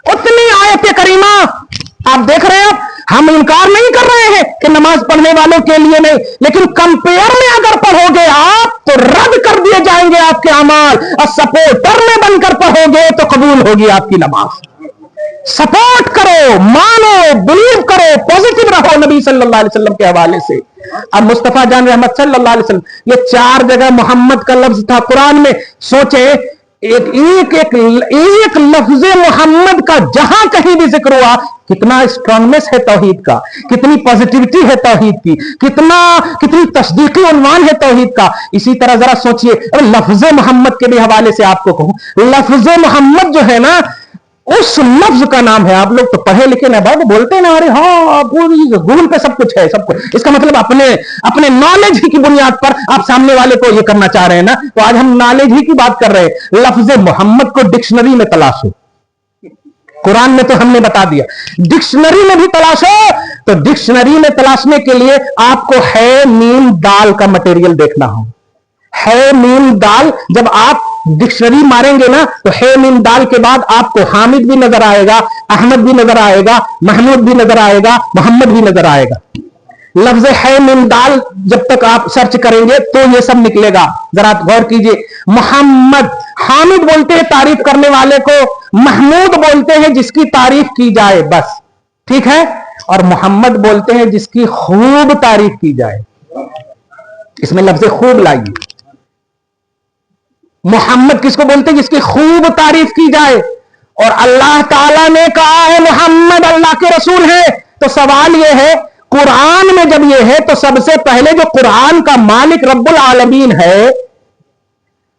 उतनी आयत करीमा आप देख रहे हैं। हम इनकार नहीं कर रहे हैं कि नमाज पढ़ने वालों के लिए नहीं, लेकिन कंपेयर में अगर पढ़ोगे आप तो रद्द कर दिए जाएंगे आपके अमाल, और सपोर्टर में बनकर पढ़ोगे तो कबूल होगी आपकी नमाज। सपोर्ट करो, मानो, बिलीव करो, पॉजिटिव रहो नबी सल्लल्लाहु अलैहि वसल्लम के हवाले से। अब मुस्तफा जान रहमत सल्लल्लाहु अलैहि वसल्लम, ये 4 जगह मोहम्मद का लफ्ज था कुरान में। सोचे एक लफ्ज मोहम्मद का जहां कहीं भी जिक्र हुआ, कितना स्ट्रांगनेस है तौहीद का, कितनी पॉजिटिविटी है तौहीद की, कितनी तस्दीकी उन्वान है तौहीद का। इसी तरह जरा सोचिए, लफ्ज मोहम्मद के भी हवाले से आपको कहूं, लफ्ज मोहम्मद जो है ना, उस लफ्ज का नाम है। आप लोग तो पढ़े लिखे ना, बाबू बोलते ना, अरे हाँ गूगल पे सब कुछ है, सब कुछ। इसका मतलब अपने नॉलेज ही की बुनियाद पर आप सामने वाले को ये करना चाह रहे हैं ना। तो आज हम नॉलेज ही की बात कर रहे हैं। लफ्ज मोहम्मद को डिक्शनरी में तलाशो, कुरान में तो हमने बता दिया, डिक्शनरी में भी तलाशो। तो डिक्शनरी में तलाशने के लिए आपको है मीम दाल का मटेरियल देखना हो। है मीम दाल, जब आप डिक्शनरी मारेंगे ना, तो है मीम दाल के बाद आपको हामिद भी नजर आएगा, अहमद भी नजर आएगा, महमूद भी नजर आएगा, मोहम्मद भी नजर आएगा। लफ्ज है मीम दाल जब तक आप सर्च करेंगे तो ये सब निकलेगा। जरा गौर कीजिए, मोहम्मद, हामिद बोलते हैं तारीफ करने वाले को, महमूद बोलते हैं जिसकी तारीफ की जाए, बस, ठीक है। और मोहम्मद बोलते हैं जिसकी खूब तारीफ की जाए। इसमें लफ्ज खूब लाइए। मोहम्मद किसको बोलते हैं? जिसकी खूब तारीफ की जाए। और अल्लाह ताला ने कहा है मोहम्मद अल्लाह के रसूल है। तो सवाल यह है, कुरान में जब यह है तो सबसे पहले जो कुरान का मालिक रब्बुल आलमीन है,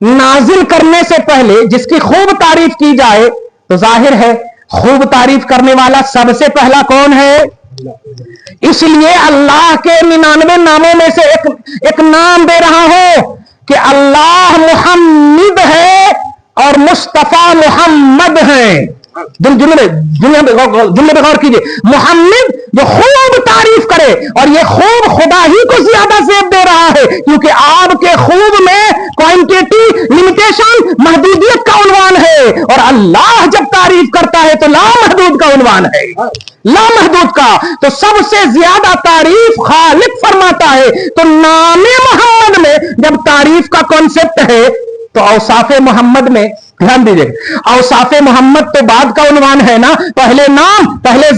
नाजिल करने से पहले जिसकी खूब तारीफ की जाए, तो जाहिर है खूब तारीफ करने वाला सबसे पहला कौन है? इसलिए अल्लाह के 99 नामों में से एक नाम दे रहा हूं कि अल्लाह मुहम्मद है और मुस्तफा मुहम्मद है। जुमले पे गौर कीजिए, मुहम्मद जो खूब तारीफ करे, और ये खूब खुदा ही को ज्यादा जेब दे रहा है, क्योंकि आपके खूब में क्वांटिटी, लिमिटेशन, महदूदियत का उन्वान है। और अल्लाह जब तारीफ करता है तो लामहदूद का उन्वान है, लामहदूद का। तो सबसे ज्यादा तारीफ खालिक फरमाता है। तो नामे मोहम्मद में जब तारीफ का कॉन्सेप्ट है, तो औसाफे मोहम्मद में ध्यान दीजिए, औसाफे मोहम्मद तो बाद का उन्वान है ना, पहले नाम, पहले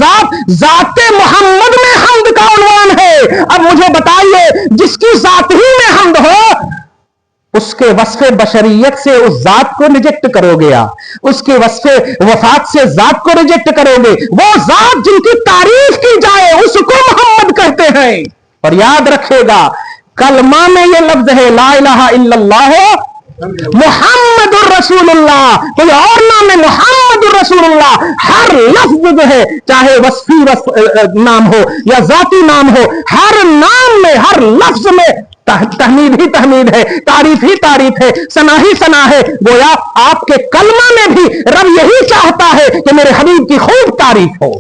जाते मोहम्मद में हम्द का उन्वान है। अब मुझे बताइए, जिसकी जात ही में हम्द हो, उसके वस्फे बशरियत से उस जात को रिजेक्ट करोगे आप, उसके वस्फे वफात से जात को रिजेक्ट करोगे। वो जात जिनकी तारीफ की जाए उसको मोहम्मद कहते हैं। और याद रखेगा, कलमा में ये लफ्ज है ला इलाहा इल्लल्लाह मुहम्मदुर रसूलुल्लाह, कोई और नाम है मोहम्मदुर रसूलुल्लाह। हर लफ्ज जो है, चाहे वस्फी नाम हो या जाती नाम हो, हर नाम में, हर लफ्ज में तहमीद ही तहमीद है, तारीफ ही तारीफ है, सना ही सना है। गोया आपके कलमा में भी रब यही चाहता है कि मेरे हबीब की खूब तारीफ हो।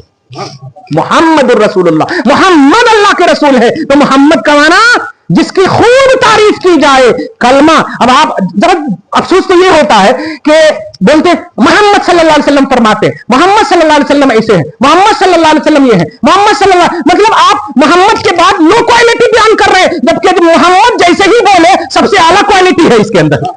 मुहम्मदुर रसूलुल्लाह, मोहम्मद अल्लाह के रसूल है। तो मोहम्मद का माना जिसकी खूब तारीफ की जाए। कलमा, अब आप जरा अफसोस तो ये होता है कि बोलते मोहम्मद सल्लल्लाहु अलैहि वसल्लम फरमाते, मोहम्मद सल्लल्लाहु अलैहि वसल्लम ऐसे हैं, मोहम्मद सल्लल्लाहु अलैहि वसल्लम ये है, मोहम्मद सल्लल्लाहु, मतलब आप मोहम्मद के बाद लो क्वालिटी बयान कर रहे हैं, जबकि मोहम्मद जैसे ही बोले सबसे आला क्वालिटी है इसके अंदर।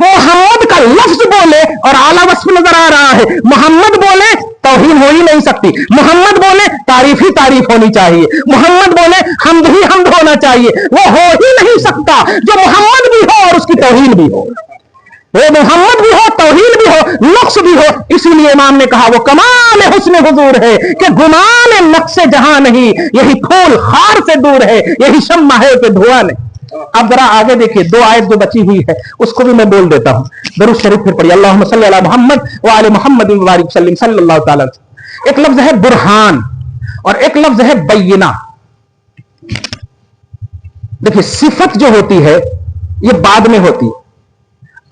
मोहम्मद का लफ्ज बोले और आला वस्फ नजर आ रहा है। मोहम्मद बोले तौहीन हो ही नहीं सकती, मोहम्मद बोले तारीफ ही तारीफ होनी चाहिए, मोहम्मद बोले हम्द ही हम्द होना चाहिए। वो हो ही नहीं सकता जो मोहम्मद भी हो और उसकी तौहीन भी हो, वो मोहम्मद भी हो, तौहीन भी हो, नक्श भी हो। इसीलिए इमाम ने कहा वो कमाल हुस्न हुजूर है कि गुमान नक्श जहां नहीं, यही फूल खार से दूर है, यही शम्मा है कि धुआं नहीं। अब जरा आगे देखिए, 2 आयत जो बची हुई है उसको भी मैं बोल देता हूं। दरूद शरीफ फिर पढ़िए, अल्लाहुम्मा सल्ली अला मुहम्मद व आले मुहम्मद व बारिक वसल्लम सल्लल्लाहु तआला। एक लफ्ज है बुरहान और एक लफ्ज है बैयिना। देखिए, सिफत जो होती है ये बाद में होती,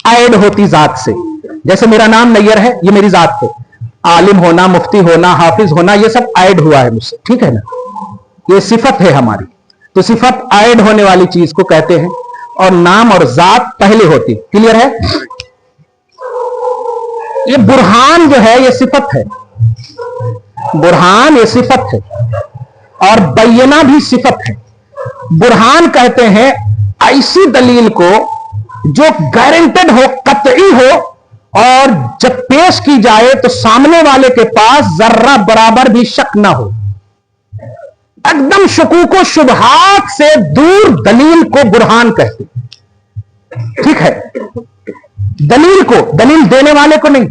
ऐड होती जात से। जैसे मेरा नाम नैयर है, ये मेरी जात है। आलिम होना, मुफ्ती होना, हाफिज होना, ये सब ऐड हुआ है मुझसे, ठीक है ना, ये सिफत है हमारी। तो सिफत ऐड होने वाली चीज को कहते हैं, और नाम और जात पहले होती। क्लियर है? ये बुरहान जो है ये सिफत है, बुरहान ये सिफत है, और बैयना भी सिफत है। बुरहान कहते हैं ऐसी दलील को जो गारंटेड हो, कतई हो, और जब पेश پیش کی جائے تو سامنے والے کے پاس ذرہ برابر بھی شک نہ ہو، ایک دم شکوک و شبہات سے دور دلیل کو برہان کہتے ہیں، ٹھیک ہے؟ دلیل کو، دلیل دینے والے کو نہیں،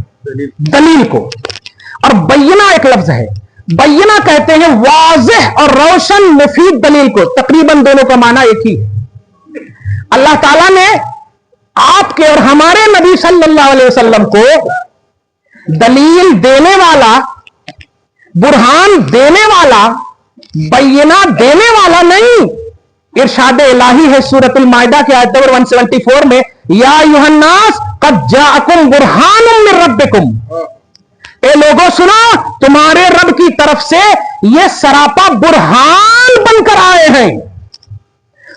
دلیل کو۔ اور بینہ ایک لفظ ہے، بینہ کہتے ہیں واضح اور روشن مفید دلیل کو، تقریباً دونوں کا معنی ایک ہی ہے۔ اللہ تعالیٰ نے آپ کے اور ہمارے نبی صلی اللہ علیہ وسلم کو دلیل دینے والا، برہان دینے والا، بینہ دینے والا نہیں، ارشاد الہی ہے سورۃ المائدہ کی آیت نمبر 174 میں، یا ایھا الناس قد جاءکم برہان من ربکم، اے لوگوں سنو تمہارے رب کی طرف سے یہ سراپا برہان بن کر آئے ہیں،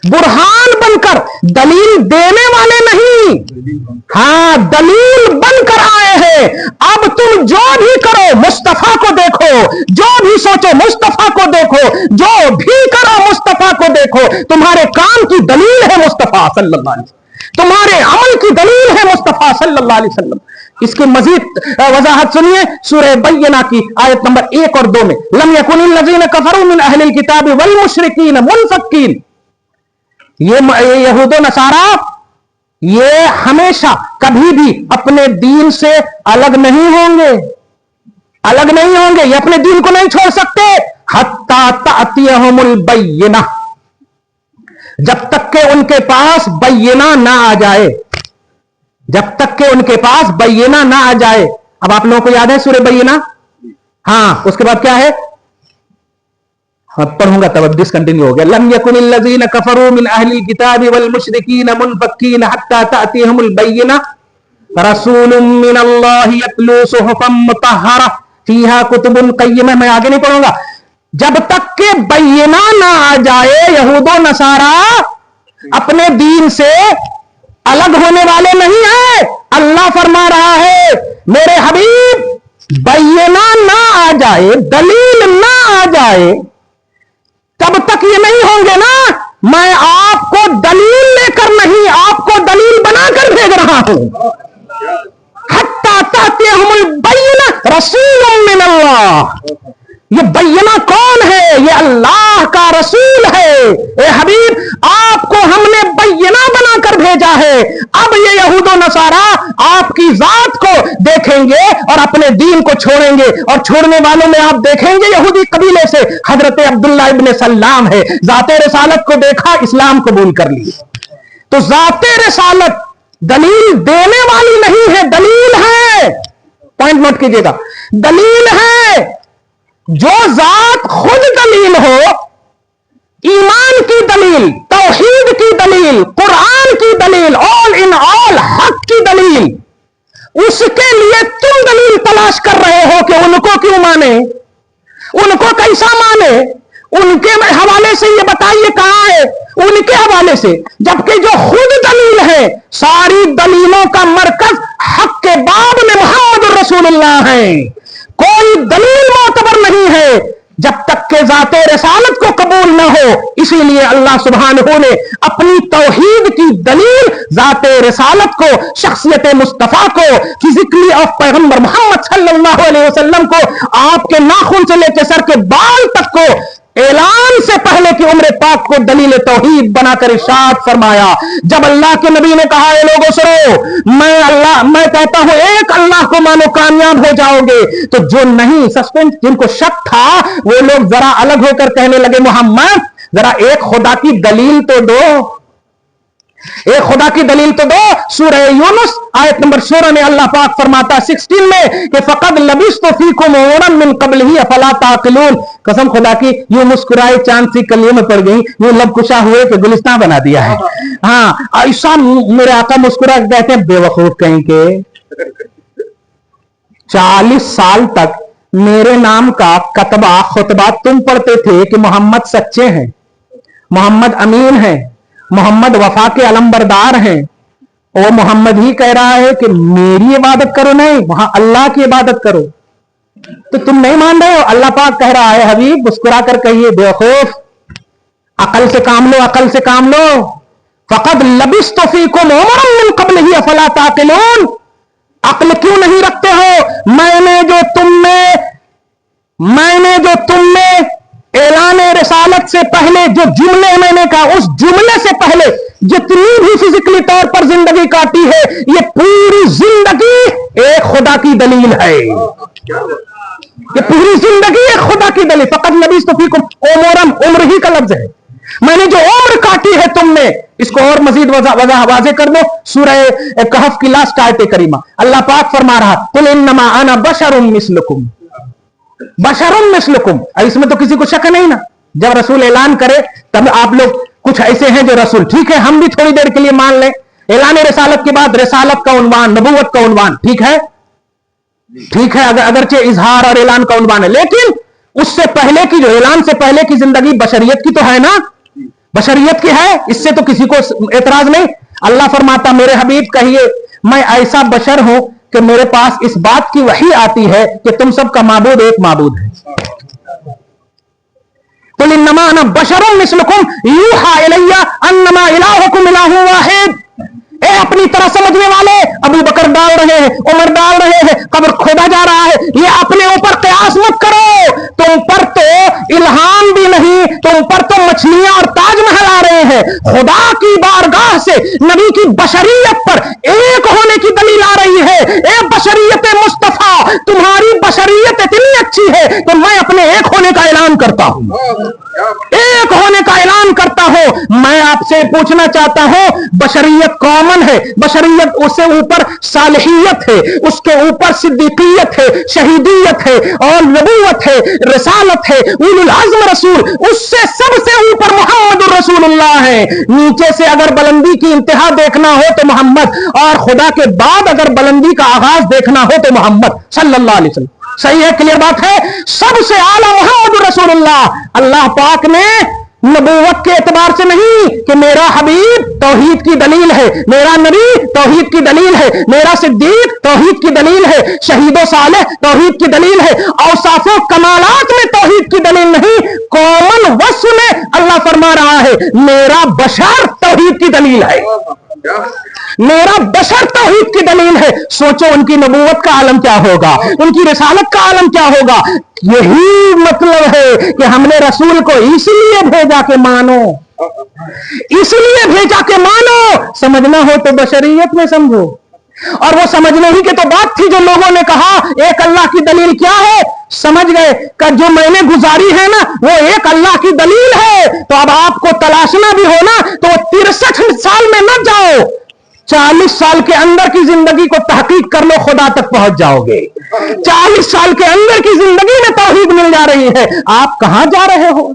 برہان بن کر، دلیل دینے والے نہیں، ہاں دلیل بن کر آئے ہیں۔ اب تم جو بھی کرو مصطفیٰ کو دیکھو، جو بھی سوچو مصطفیٰ کو دیکھو، جو بھی کرو مصطفیٰ کو دیکھو، تمہارے کام کی دلیل ہے مصطفیٰ صلی اللہ علیہ وسلم، تمہارے عمل کی دلیل ہے مصطفیٰ صلی اللہ علیہ وسلم۔ اس کی مزید وضاحت سنیے سورہ بینہ کی آیت نمبر 1 اور 2 میں، لم یکن الذین کفروا من اہل الکتاب والمشرکین منفکین، یہ یہود و نصارہ یہ ہمیشہ کبھی بھی اپنے دین سے الگ نہیں ہوں گے، الگ نہیں ہوں گے، یہ اپنے دین کو نہیں چھوڑ سکتے، حتی تأتیہم البینہ، جب تک کہ ان کے پاس بینہ نہ آ جائے، جب تک کہ ان کے پاس بینہ نہ آ جائے۔ اب آپ لوگوں کو یاد ہے سورہ بینہ؟ ہاں، اس کے بعد کیا ہے؟ پڑھوں گا تب ڈسکنٹینیو ہو گیا، لم یکن الذین کفروا من اہل الکتاب والمشرکین منفکین حتی تأتیہم البینہ رسول من اللہ یتلو صحفا مطہرہ فیہا کتب قیمہ۔ میں آگے نہیں پڑھوں گا، جب تک کہ بینہ نہ آ جائے یہود و نصارہ اپنے دین سے الگ ہونے والے نہیں ہیں۔ اللہ فرما رہا ہے میرے حبیب بینہ نہ آ جائے، دلیل نہ آ جائے، تب تک یہ نہیں ہوں گے نا، میں آپ کو دلیل لے کر نہیں، آپ کو دلیل بنا کر بھیج رہا ہوں۔ حتی تأتیہم البینہ رسول من اللہ، یہ بینہ کون ہے؟ یہ اللہ کا رسول ہے۔ اے حبیب آپ کو ہم نے بینہ بنا کر بھیجا ہے۔ اب یہ یہود و نصارہ آپ کی ذات کو دیکھیں گے اور اپنے دین کو چھوڑیں گے، اور چھوڑنے والوں میں آپ دیکھیں گے یہودی قبیلے سے حضرت عبداللہ ابن سلام ہے، ذات رسالت کو دیکھا، اسلام قبول کر لیے۔ تو ذات رسالت دلیل دینے والی نہیں ہے، دلیل ہے، پوائنٹ نوٹ کیجئے گا، دلیل ہے۔ جو ذات خود دلیل ہو، ایمان کی دلیل، توحید کی دلیل، قرآن کی دلیل، آل ان آل حق کی دلیل، اس کے لیے تم دلیل تلاش کر رہے ہو کہ ان کو کیوں مانے، ان کو کیسا مانے، ان کے حوالے سے یہ بتائیے کہاں ہے، ان کے حوالے سے، جبکہ جو خود دلیل ہے، ساری دلیلوں کا مرکز حق کے باب میں محمد رسول اللہ ہے، کوئی دلیل معتبر نہیں ہے جب تک کہ ذات رسالت کو قبول نہ ہو۔ اسی لیے اللہ سبحانہ نے اپنی توحید کی دلیل ذات رسالت کو، شخصیت مصطفیٰ کو، فزیکلی آف پیغمبر محمد صلی اللہ علیہ وسلم کو، آپ کے ناخن سے لے کے سر کے بال تک کو، اعلان سے پہلے کی عمر پاک کو دلیل توحید بنا کر ارشاد فرمایا۔ جب اللہ کے نبی نے کہا اے لوگوں سنو، میں کہتا ہوں ایک اللہ کو مانو کامیاب ہو جاؤ گے، تو جو نہیں سسپینس، جن کو شک تھا، وہ لوگ ذرا الگ ہو کر کہنے لگے محمد ذرا ایک خدا کی دلیل تو دو، ایک خدا کی دلیل تو دو۔ سورہ یونس آیت نمبر 16 میں اللہ پاک فرماتا 16 میں کہ فقد لبثت فیکم عمرا من قبلہ افلا تعقلون۔ قسم خدا کی یوں مسکرائے چاند سی کلیوں میں پڑ گئی، یوں لب کشا ہوئے کہ گلستان بنا دیا ہے۔ ہاں ایسا میرے آقا مسکرا کے کہتے ہیں بے وقوف کہیں کہ 40 سال تک میرے نام کا کتبہ خطبہ تم پڑھتے تھے کہ محمد سچے ہیں، محمد امین ہیں، محمد وفا کے علمبردار ہیں، اور محمد ہی کہہ رہا ہے کہ میری عبادت کرو، نہیں وہاں اللہ کی عبادت کرو، تو تم نہیں مان رہے ہو۔ اللہ پاک کہہ رہا ہے حبیب مسکرا کر کہیے بے وقوف، عقل سے کام لو، عقل سے کام لو۔ فقد لبثت فیکم عمرا من قبلہ افلا تعقلون، عقل کیوں نہیں رکھتے ہو؟ मैंने जो तुम में ऐलान रिसालत से पहले जो जुमले मैंने कहा, उस जुमले से पहले जितनी भी फिजिकली तौर पर जिंदगी काटी है, ये पूरी जिंदगी एक खुदा की दलील है। ये पूरी जिंदगी एक खुदा की दलील। फकत लबीस्तु फीकुम उमरन, उम्र ही का लफ्ज है। मैंने जो उम्र काटी है तुम में, इसको और मजीद वाज़ेह कर दो। सूरह कहफ की लास्ट आयत करीमा, अल्लाह पाक फरमा रहा, कुल इन्नमा अना बशरुम मिस्लुकुम, बशरुम मिस्लुकुम। इसमें तो किसी को शक नहीं ना। जब रसूल ऐलान करे तब आप लोग कुछ ऐसे हैं जो रसूल, ठीक है, हम भी थोड़ी देर के लिए मान लें। ऐलान रिसालत के बाद रिसालत का उन्वान, नबूवत का उन्वान, ठीक है, ठीक है, अगरचे इजहार और ऐलान का उन्वान है, लेकिन उससे पहले की, जो ऐलान से पहले की जिंदगी बशरियत की तो है ना, बशरियत की है, इससे तो किसी को एतराज नहीं। अल्लाह फरमाता, मेरे हबीब कहिए, मैं ऐसा बशर हूं कि मेरे पास इस बात की वही आती है कि तुम सबका माबूद एक माबूद है। कुल इन्नमा अना बशरुम मिस्लुकुम यूहा इलैया अन्नमा इलाहुकुम इलाहुन वाहिद। ए अपनी तरह समझने वाले, अबू बकर डाल रहे हैं, उमर डाल रहे हैं, कब्र खोदा जा रहा है, ये अपने ऊपर कयास मत करो। तुम पर तो इल्हाम भी नहीं, तुम पर तो मछलियां और ताजमहल आ रहे हैं। खुदा की बारगाह से नबी की बशरियत पर एक होने की दलील आ रही है। ए बशरियत मुस्तफा, तुम्हारी बशरियत इतनी अच्छी है तो मैं अपने एक होने का ऐलान करता हूं, एक होने का ऐलान करता हूं। मैं आपसे पूछना चाहता हूं, बशरियत कॉमन है, बशरियत उससे ऊपर सालिहियत है, उसके ऊपर सिद्दीकियत है, शहीदियत है और नबूवत है, रिसालत है, उलुल अज़्म रसूल, उससे सबसे ऊपर मोहम्मद रसूलुल्लाह है। नीचे से अगर बुलंदी की इंतहा देखना हो तो मोहम्मद, और खुदा के बाद अगर बुलंदी का आगाज देखना हो तो मोहम्मद सल्लल्लाहु अलैहि वसल्लम। सही है, क्लियर बात है, सबसे आला मोहम्मद रसूलुल्लाह। अल्लाह पाक ने नबूवत के एतबार से नहीं कि मेरा हबीब तौहीद की दलील है, मेरा नबी तौहीद की दलील है, मेरा सिद्दीक तौहीद की दलील है, शहीदो सालेह तौहीद की दलील है, औसाफो कमालात में तौहीद की दलील नहीं, कॉमन वस्फ में अल्लाह फरमा रहा है मेरा बशर तौहीद की दलील है, मेरा बशर तौहीद की दलील है। सोचो उनकी नबूवत का आलम क्या होगा, उनकी रिसालत का आलम क्या होगा। यही मतलब है कि हमने रसूल को इसलिए भेजा के मानो, इसलिए भेजा के मानो। समझना हो तो बशरियत में समझो, और वो समझने ही की तो बात थी जो लोगों ने कहा एक अल्लाह की दलील क्या है, समझ गए कि जो मैंने गुजारी है ना वो एक अल्लाह की दलील है। तो अब आपको तलाशना भी हो ना तो 63 साल में न जाओ, 40 साल के अंदर की जिंदगी को तहकीक कर लो, खुदा तक पहुंच जाओगे। 40 साल के अंदर की जिंदगी में तौहीद मिल जा रही है। आप कहां जा रहे हो?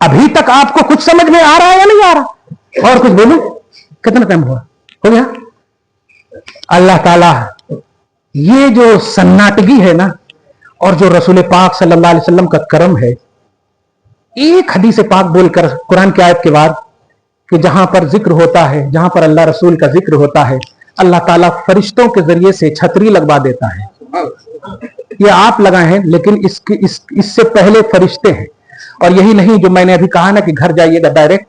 अभी तक आपको कुछ समझ में आ रहा है या नहीं आ रहा? और कुछ बोलूं? कितना टाइम हुआ? हो गया? अल्लाह ताला ये जो सन्नाटगी है ना, और जो रसूल पाक सल्लल्लाहु अलैहि वसल्लम का करम है, एक हदीस पाक बोलकर कुरान की आयत के बाद कि जहां पर जिक्र होता है, जहां पर अल्लाह रसूल का जिक्र होता है, अल्लाह ताला फरिश्तों के जरिए से छतरी लगवा देता है। ये आप लगाए हैं, लेकिन इससे पहले फरिश्ते हैं। और यही नहीं जो मैंने अभी कहा ना कि घर जाइएगा डायरेक्ट,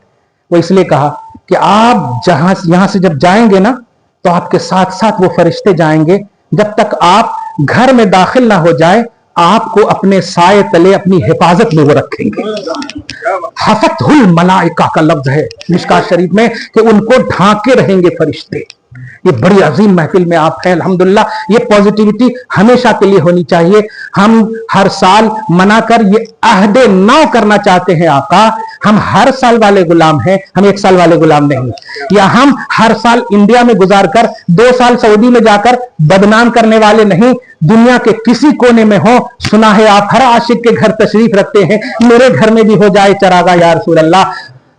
वो इसलिए कहा कि आप यहां से जब जाएंगे ना तो आपके साथ साथ वो फरिश्ते जाएंगे। जब तक आप घर में दाखिल ना हो जाए आपको अपने साए तले अपनी हिफाजत में वो रखेंगे। हफतहुल मलाइका का लफ्ज है मिशकात शरीफ में कि उनको ढांके रहेंगे फरिश्ते। ये बड़ी अजीम महफिल में आप हैं, अल्हम्दुलिल्लाह। ये पॉजिटिविटी हमेशा के लिए होनी चाहिए। हम हर साल मनाकर ये अहदे नौ करना चाहते हैं आका, हम हर साल वाले गुलाम हैं, हम एक साल वाले गुलाम नहीं। या हम हर साल इंडिया में गुजार कर 2 साल सऊदी में जाकर बदनाम करने वाले नहीं। दुनिया के किसी कोने में हो, सुना है आप हर आशिक के घर तशरीफ रखते हैं, मेरे घर में भी हो जाए चरागा या रसूल अल्लाह।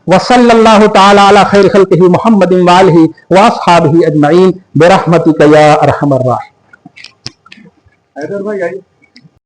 वसल्लल्लाहु ताला अला खैर खल्क़िही मुहम्मदिन व आलिही व अस्हाबिही अजमईन बिरहमतिका या अरहमर राहिमीन।